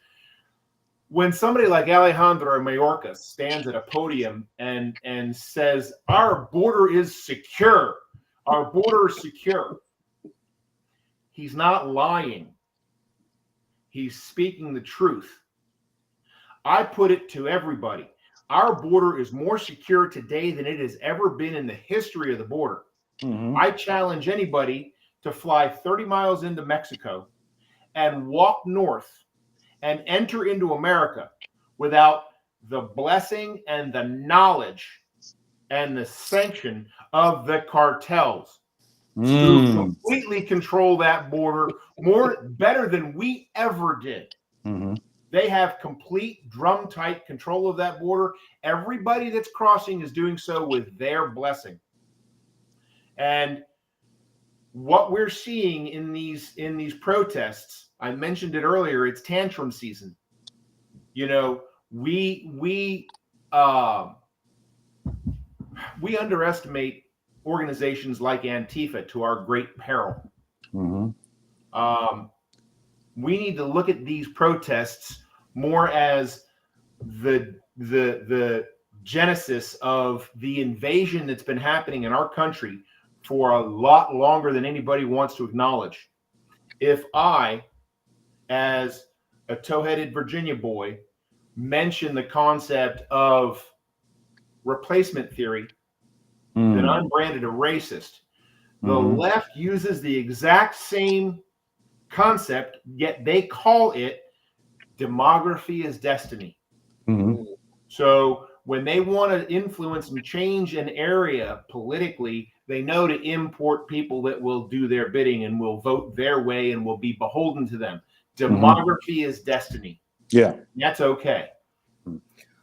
when somebody like Alejandro Mayorkas stands at a podium and says, our border is secure, our border is secure. He's not lying. He's speaking the truth. I put it to everybody. Our border is more secure today than it has ever been in the history of the border. I challenge anybody to fly 30 miles into Mexico and walk north and enter into America without the blessing and the knowledge and the sanction of the cartels who completely control that border better than we ever did. They have complete drum-tight control of that border. Everybody that's crossing is doing so with their blessing. And what we're seeing in these protests, I mentioned it earlier, it's tantrum season. We underestimate organizations like Antifa to our great peril. We need to look at these protests more as the genesis of the invasion that's been happening in our country for a lot longer than anybody wants to acknowledge. If I, as a tow-headed Virginia boy, mention the concept of replacement theory, then I'm branded a racist. The left uses the exact same concept, yet they call it demography is destiny. So when they want to influence and change an area politically, they know to import people that will do their bidding and will vote their way and will be beholden to them. Demography is destiny. Yeah. That's okay.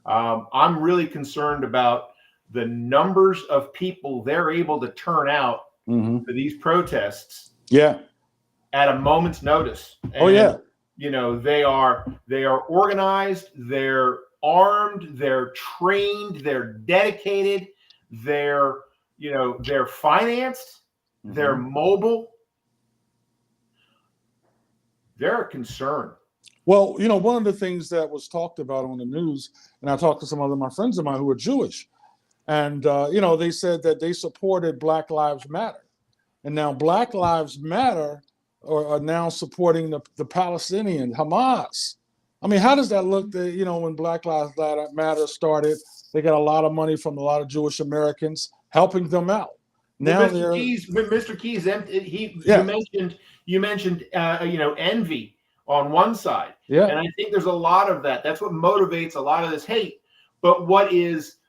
I'm really concerned about the numbers of people they're able to turn out for these protests. Yeah. At a moment's notice. And, they are organized, they're armed, they're trained, they're dedicated, they're financed, they're mobile. They're a concern. Well, one of the things that was talked about on the news, and I talked to some other my friends of mine who are Jewish, and they said that they supported Black Lives Matter, and now Black Lives Matter are now supporting the Palestinian Hamas. I mean, how does that look? That when Black Lives Matter started, they got a lot of money from a lot of Jewish Americans helping them out. Now Mr. Keys, you mentioned envy on one side. Yeah. And I think there's a lot of that. That's what motivates a lot of this hate. But what is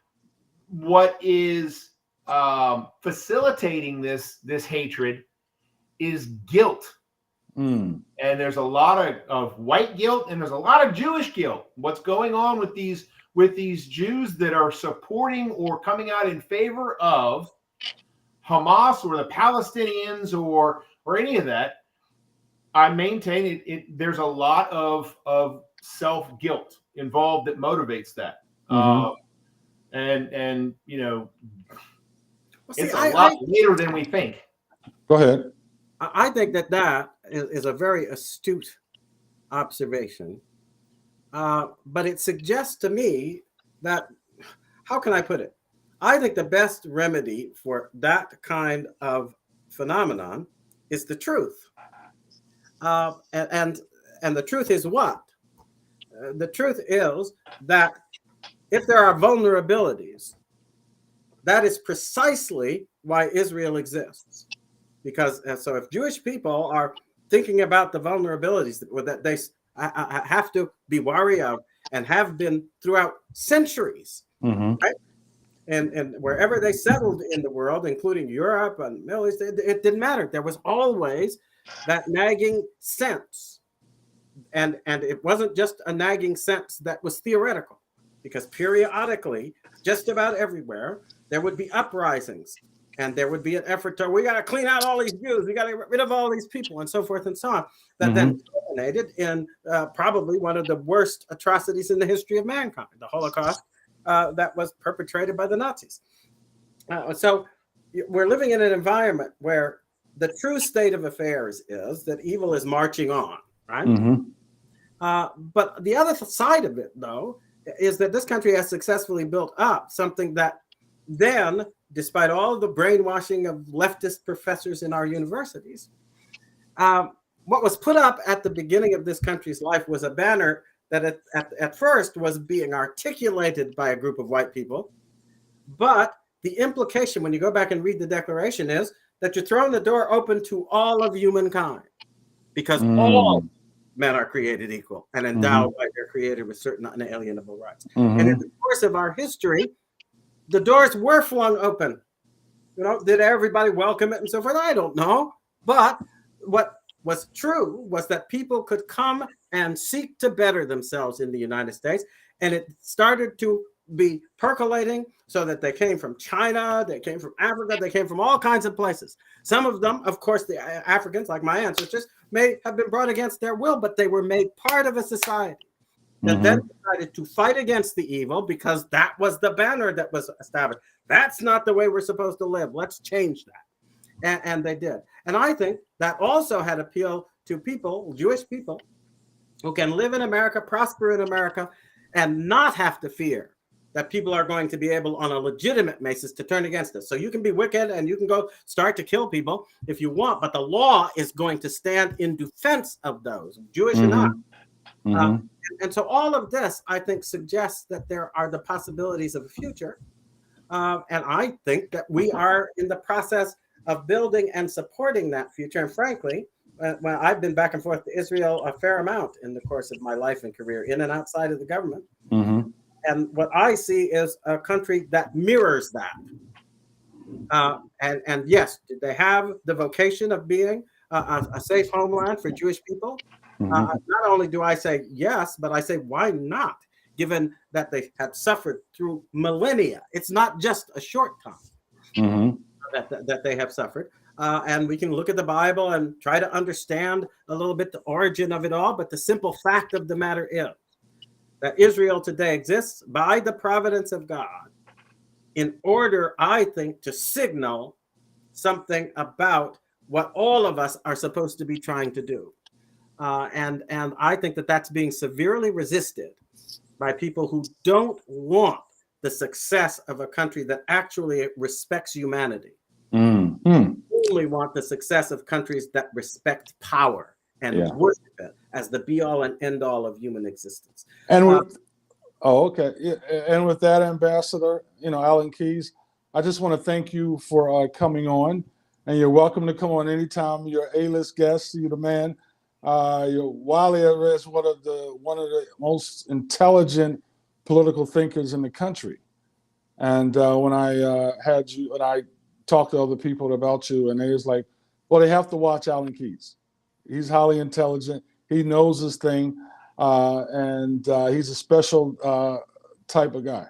facilitating this hatred is guilt. And there's a lot of white guilt, and there's a lot of Jewish guilt. What's going on with these Jews that are supporting or coming out in favor of Hamas or the Palestinians or any of that? I maintain there's a lot of self-guilt involved that motivates that. It's a lot later than we think. Go ahead. I think that is a very astute observation, but it suggests to me that, how can I put it? I think the best remedy for that kind of phenomenon is the truth. And the truth is what? The truth is that if there are vulnerabilities, that is precisely why Israel exists. Because so if Jewish people are thinking about the vulnerabilities that they have to be wary of and have been throughout centuries, right? And wherever they settled in the world, including Europe and Middle East, it didn't matter. There was always that nagging sense. And it wasn't just a nagging sense that was theoretical, because periodically, just about everywhere, there would be uprisings. And there would be an effort we got to clean out all these Jews. We got to get rid of all these people, and so forth and so on. That then culminated in probably one of the worst atrocities in the history of mankind, the Holocaust that was perpetrated by the Nazis. So we're living in an environment where the true state of affairs is that evil is marching on, right? But the other side of it, though, is that this country has successfully built up something that then, despite all the brainwashing of leftist professors in our universities, what was put up at the beginning of this country's life was a banner that at first was being articulated by a group of white people. But the implication, when you go back and read the Declaration, is that you're throwing the door open to all of humankind, because all men are created equal and endowed by their Creator with certain unalienable rights. And in the course of our history, the doors were flung open. Did everybody welcome it and so forth? I don't know. But what was true was that people could come and seek to better themselves in the United States. And it started to be percolating so that they came from China, they came from Africa, they came from all kinds of places. Some of them, of course, the Africans, like my ancestors, may have been brought against their will, but they were made part of a society that then decided to fight against the evil, because that was the banner that was established. That's not the way we're supposed to live. Let's change that. And they did. And I think that also had appeal to people, Jewish people, who can live in America, prosper in America, and not have to fear that people are going to be able, on a legitimate basis, to turn against us. So you can be wicked and you can go start to kill people if you want, but the law is going to stand in defense of those, Jewish or not. And so all of this, I think, suggests that there are the possibilities of a future. And I think that we are in the process of building and supporting that future. And frankly, when I've been back and forth to Israel a fair amount in the course of my life and career, in and outside of the government. And what I see is a country that mirrors that. And yes, did they have the vocation of being a safe homeland for Jewish people? Not only do I say yes, but I say, why not? Given that they had suffered through millennia. It's not just a short time that they have suffered. And we can look at the Bible and try to understand a little bit the origin of it all. But the simple fact of the matter is that Israel today exists by the providence of God in order, I think, to signal something about what all of us are supposed to be trying to do. and I think that that's being severely resisted by people who don't want the success of a country that actually respects humanity. Only want the success of countries that respect power and worship it as the be all and end all of human existence. And with, okay. And with that, Ambassador, Alan Keyes, I just want to thank you for coming on, and you're welcome to come on anytime. You're A-list guest. You're the man. Wiley is one of the most intelligent political thinkers in the country. And when I had you, and I talked to other people about you, and they was like, well, they have to watch Alan Keyes. He's highly intelligent. He knows his thing, and he's a special type of guy.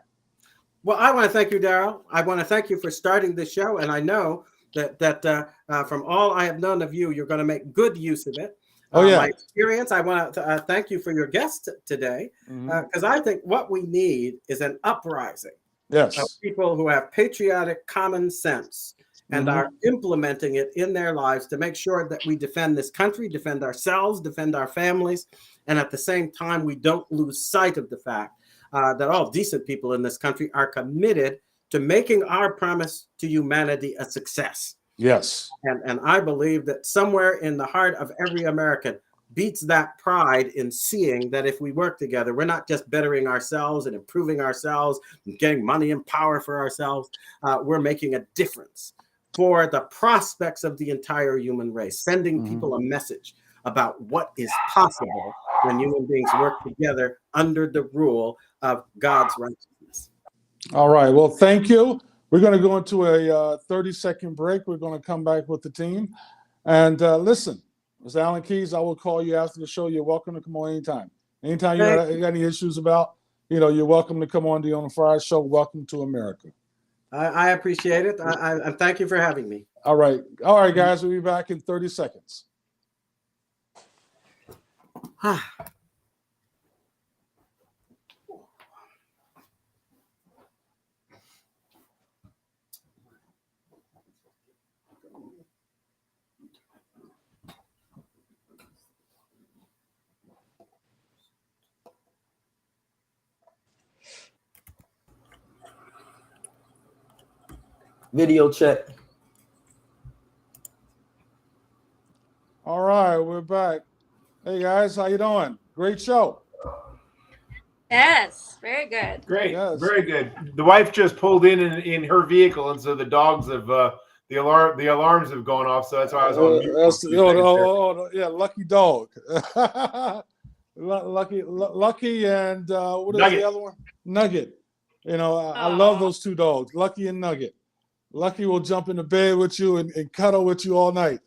Well, I want to thank you, Daryl. I want to thank you for starting this show, and I know that from all I have known of you, you're going to make good use of it. My experience, I want to thank you for your guest today, because I think what we need is an uprising of people who have patriotic common sense and are implementing it in their lives to make sure that we defend this country, defend ourselves, defend our families, and at the same time, we don't lose sight of the fact that all decent people in this country are committed to making our promise to humanity a success. Yes. And I believe that somewhere in the heart of every American beats that pride in seeing that if we work together, we're not just bettering ourselves and improving ourselves and getting money and power for ourselves. We're making a difference for the prospects of the entire human race, sending people a message about what is possible when human beings work together under the rule of God's righteousness. All right. Well, thank you. We're going to go into a 30-second break. We're going to come back with the team. And listen, Mr. Alan Keyes, I will call you after the show. You're welcome to come on anytime. Anytime you got any issues about, you're welcome to come on the On the Fire show. Welcome to America. I appreciate it. I thank you for having me. All right. All right, guys. We'll be back in 30 seconds. Video check. All right, we're back. Hey guys, how you doing? Great show. Yes, very good. Great, very good. The wife just pulled in her vehicle, and so the dogs have the alarms have gone off. So that's why I was on mute. Yeah, lucky dog. Lucky, and what is Nugget. the other one? Nugget. I love those two dogs, Lucky and Nugget. Lucky will jump into bed with you and cuddle with you all night.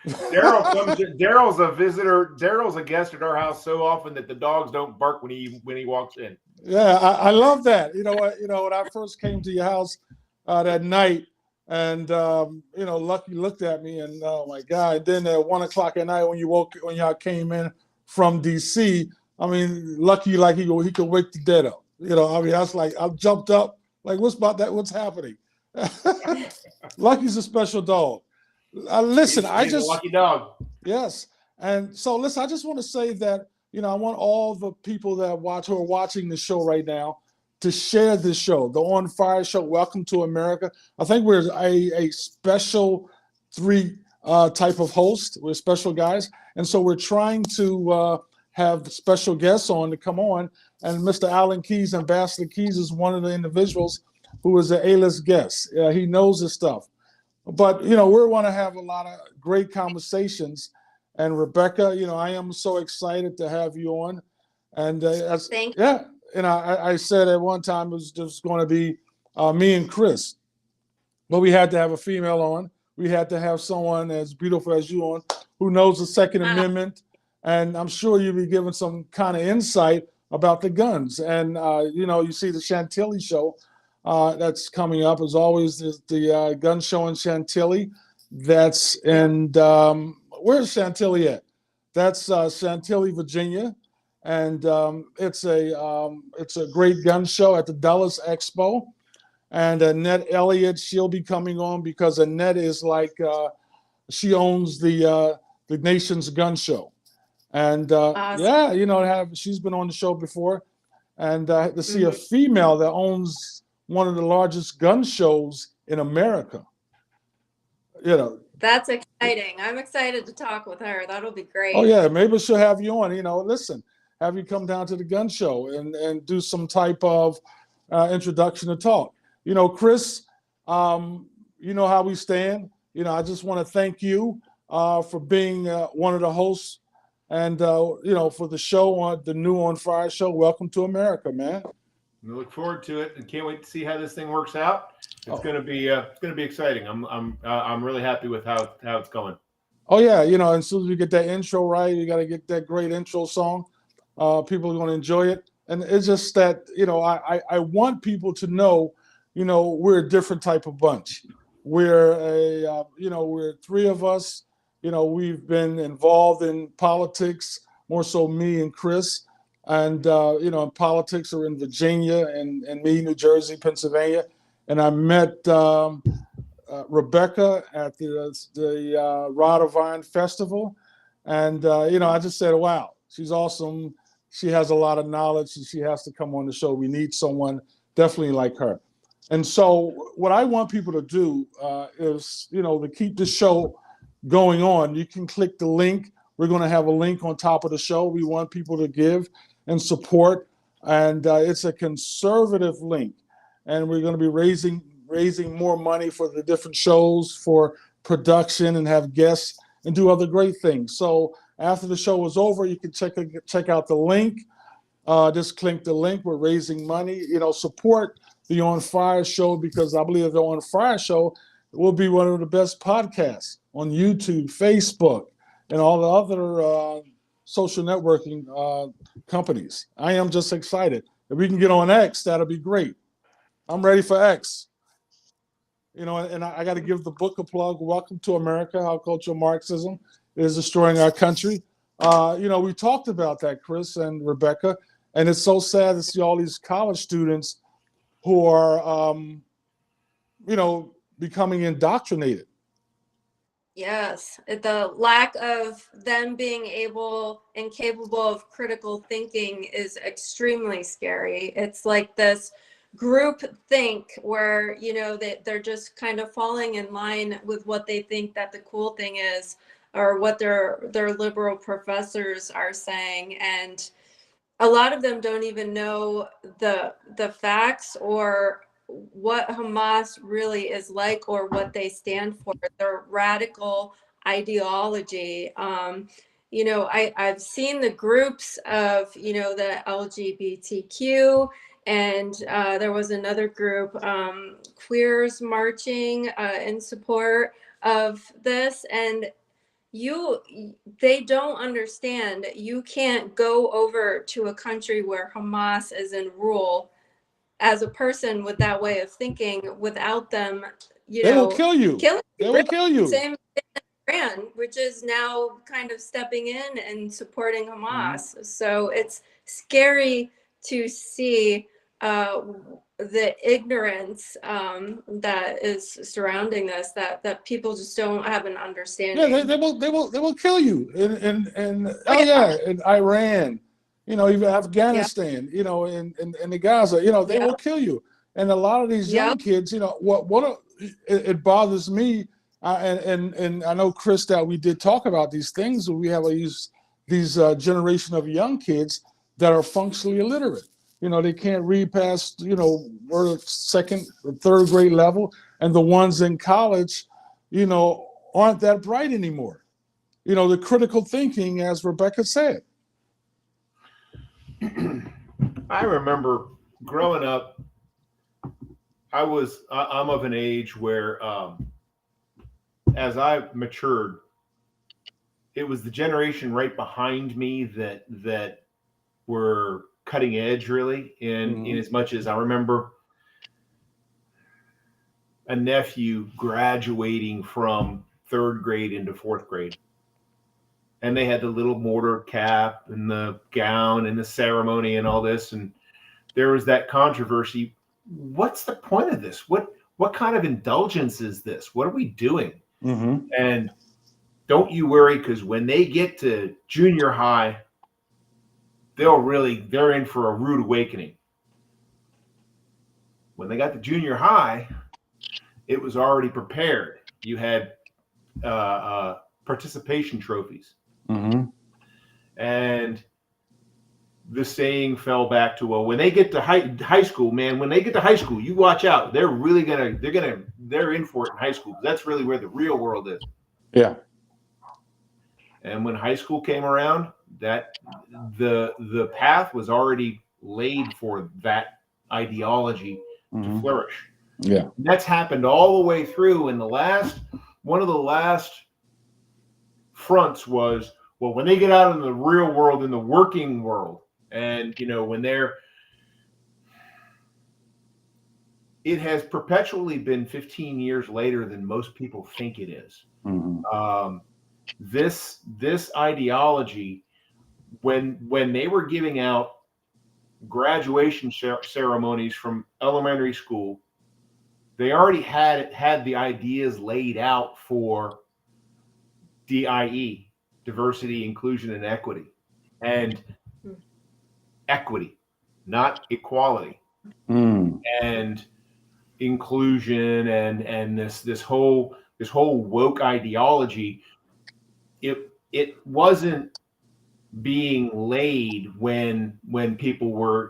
Daryl's a visitor. Daryl's a guest at our house so often that the dogs don't bark when he walks in. Yeah, I love that. When I first came to your house that night, and Lucky looked at me, and oh my God! Then at 1 o'clock at night when y'all came in from DC, I mean, Lucky like he could wake the dead up. I was like, I jumped up, like, what's happening? Lucky's a special dog. Listen, he's a lucky dog. Yes, and so listen, I just want to say that I want all the people that who are watching the show right now to share this show, the On Fire show. Welcome to America. I think we're a special three type of host. We're special guys, and so we're trying to have special guests on to come on. And Mr. Alan Keyes, Ambassador Keyes, is one of the individuals who is an A-list guest. He knows his stuff. But, we want to have a lot of great conversations. And Rebecca, I am so excited to have you on. And Thank you. Yeah, and I said at one time it was just going to be me and Chris. But we had to have a female on. We had to have someone as beautiful as you on who knows the Second Amendment. And I'm sure you'll be giving some kind of insight about the guns. And, you see the Chantilly show. That's coming up. As always, the gun show in Chantilly. That's in where's Chantilly at? That's Chantilly, Virginia, and it's a great gun show at the Dulles Expo. And Annette Elliott, she'll be coming on because Annette is like she owns the nation's gun show, And Awesome. yeah, you know, she's been on the show before, and to see a female that owns one of the largest gun shows in America, you know. That's exciting. I'm excited to talk with her. That'll be great. Oh yeah, maybe she'll have you on. You know, listen, have you come down to the gun show and do some type of introduction to talk. You know, Chris, you know how we stand. You know, I just want to thank you for being one of the hosts, and you know, for the show on the new On Fire show. Welcome to America, man. We look forward to it and can't wait to see how this thing works out. It's going to be exciting. I'm really happy with how it's going. Oh yeah, you know, as soon as we get that intro right, you got to get that great intro song. People are going to enjoy it, and it's just that, you know, I want people to know, you know, we're a different type of bunch. We're you know, we're three of us. You know, we've been involved in politics, more so me and Chris, and you know, politics are in Virginia and me, New Jersey, Pennsylvania. And I met Rebecca at the Rod of Iron Festival. And, you know, I just said, wow, she's awesome. She has a lot of knowledge and she has to come on the show. We need someone definitely like her. And so what I want people to do is, you know, to keep the show going on, you can click the link. We're going to have a link on top of the show. We want people to give and support. And it's a conservative link. And we're going to be raising more money for the different shows, for production, and have guests and do other great things. So after the show is over, you can check out the link. Just click the link. We're raising money. You know, support the On Fire show, because I believe the On Fire show will be one of the best podcasts on YouTube, Facebook, and all the other social networking companies. I am just excited. If we can get on X, that'll be great. I'm ready for X. You know, and I got to give the book a plug. Welcome to America, How Cultural Marxism is Destroying Our Country. You know, we talked about that, Chris and Rebecca, and it's so sad to see all these college students who are, you know, becoming indoctrinated. Yes, the lack of them being able and capable of critical thinking is extremely scary. It's like this group think where, you know, they're just kind of falling in line with what they think that the cool thing is, or what their liberal professors are saying. And a lot of them don't even know the facts or what Hamas really is like or what they stand for, their radical ideology. You know, I've seen the groups of, you know, the LGBTQ, and there was another group, queers, marching in support of this. And they don't understand. You can't go over to a country where Hamas is in rule as a person with that way of thinking without them, you know. They will kill you. They will kill you. Same thing Iran, which is now kind of stepping in and supporting Hamas. Mm-hmm. So it's scary to see the ignorance that is surrounding this, that people just don't have an understanding. Yeah, they will kill you. And oh yeah, in Iran, you know, even Afghanistan, you know, and the Gaza, you know, they will kill you. And a lot of these young kids, you know, it bothers me. And I know, Chris, that we did talk about these things. We have these generation of young kids that are functionally illiterate. You know, they can't read past, you know, second or third grade level. And the ones in college, you know, aren't that bright anymore. You know, the critical thinking, as Rebecca said. I remember growing up, I'm of an age where, as I matured, it was the generation right behind me that were cutting edge, really, in as much as I remember a nephew graduating from third grade into fourth grade. And they had the little mortar cap and the gown and the ceremony and all this. And there was that controversy. What's the point of this? What kind of indulgence is this? What are we doing? Mm-hmm. And don't you worry, because when they get to junior high, they're in for a rude awakening. When they got to junior high, it was already prepared. You had participation trophies. Mm-hmm. And the saying fell back to, well, when they get to high school, man, when they get to high school, you watch out. They're in for it in high school. That's really where the real world is. Yeah. And when high school came around, that the path was already laid for that ideology to flourish. Yeah. And that's happened all the way through. And one of the last fronts was, well, when they get out in the real world, in the working world, and when it has perpetually been 15 years later than most people think it is. Mm-hmm. This ideology, when they were giving out graduation ceremonies from elementary school, they already had the ideas laid out for DIE, diversity, inclusion, and equity. And equity, not equality. And inclusion and this whole woke ideology, it wasn't being laid when people were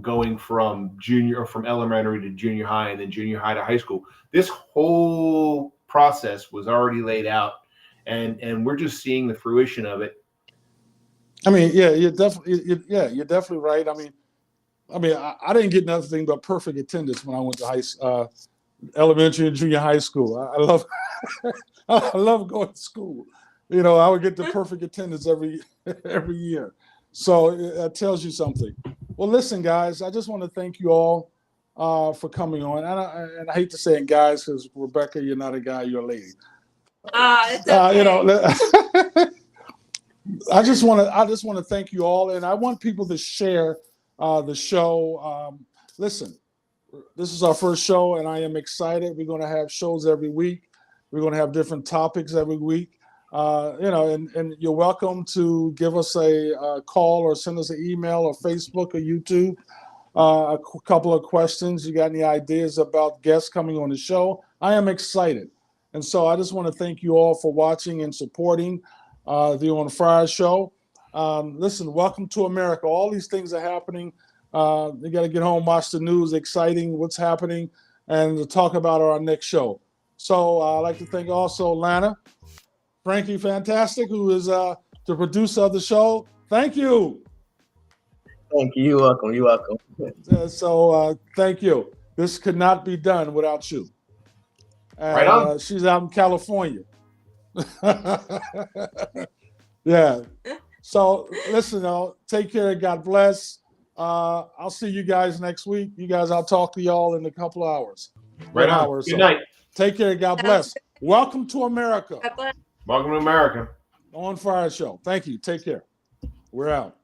going from elementary to junior high and then junior high to high school. This whole process was already laid out, and we're just seeing the fruition of it. I mean, yeah, you're definitely right. I mean, I didn't get nothing but perfect attendance when I went to elementary and junior high school. I love I love going to school. I would get the perfect attendance every year. So it tells you something. Well, listen, guys, I just want to thank you all for coming on. And I hate to say it, guys, because Rebecca, you're not a guy, you're a lady. It's okay. I just want to thank you all, and I want people to share the show. Listen, this is our first show, and I am excited. We're going to have shows every week. We're going to have different topics every week. And you're welcome to give us a call or send us an email or Facebook or YouTube. A couple of questions. You got any ideas about guests coming on the show? I am excited. And so I just want to thank you all for watching and supporting the On Fire show. Listen, welcome to America. All these things are happening. You got to get home, watch the news, exciting what's happening, and to talk about our next show. So I'd like to thank also Lana, Frankie Fantastic, who is the producer of the show. Thank you. Thank you. You're welcome. You're welcome. Thank you. This could not be done without you. And, right on. She's out in California. Yeah. So listen, take care. God bless. I'll see you guys next week. I'll talk to y'all in a couple of hours. Right on. Good night. Take care. God bless. Welcome to America. Welcome to America. On Fire Show. Thank you. Take care. We're out.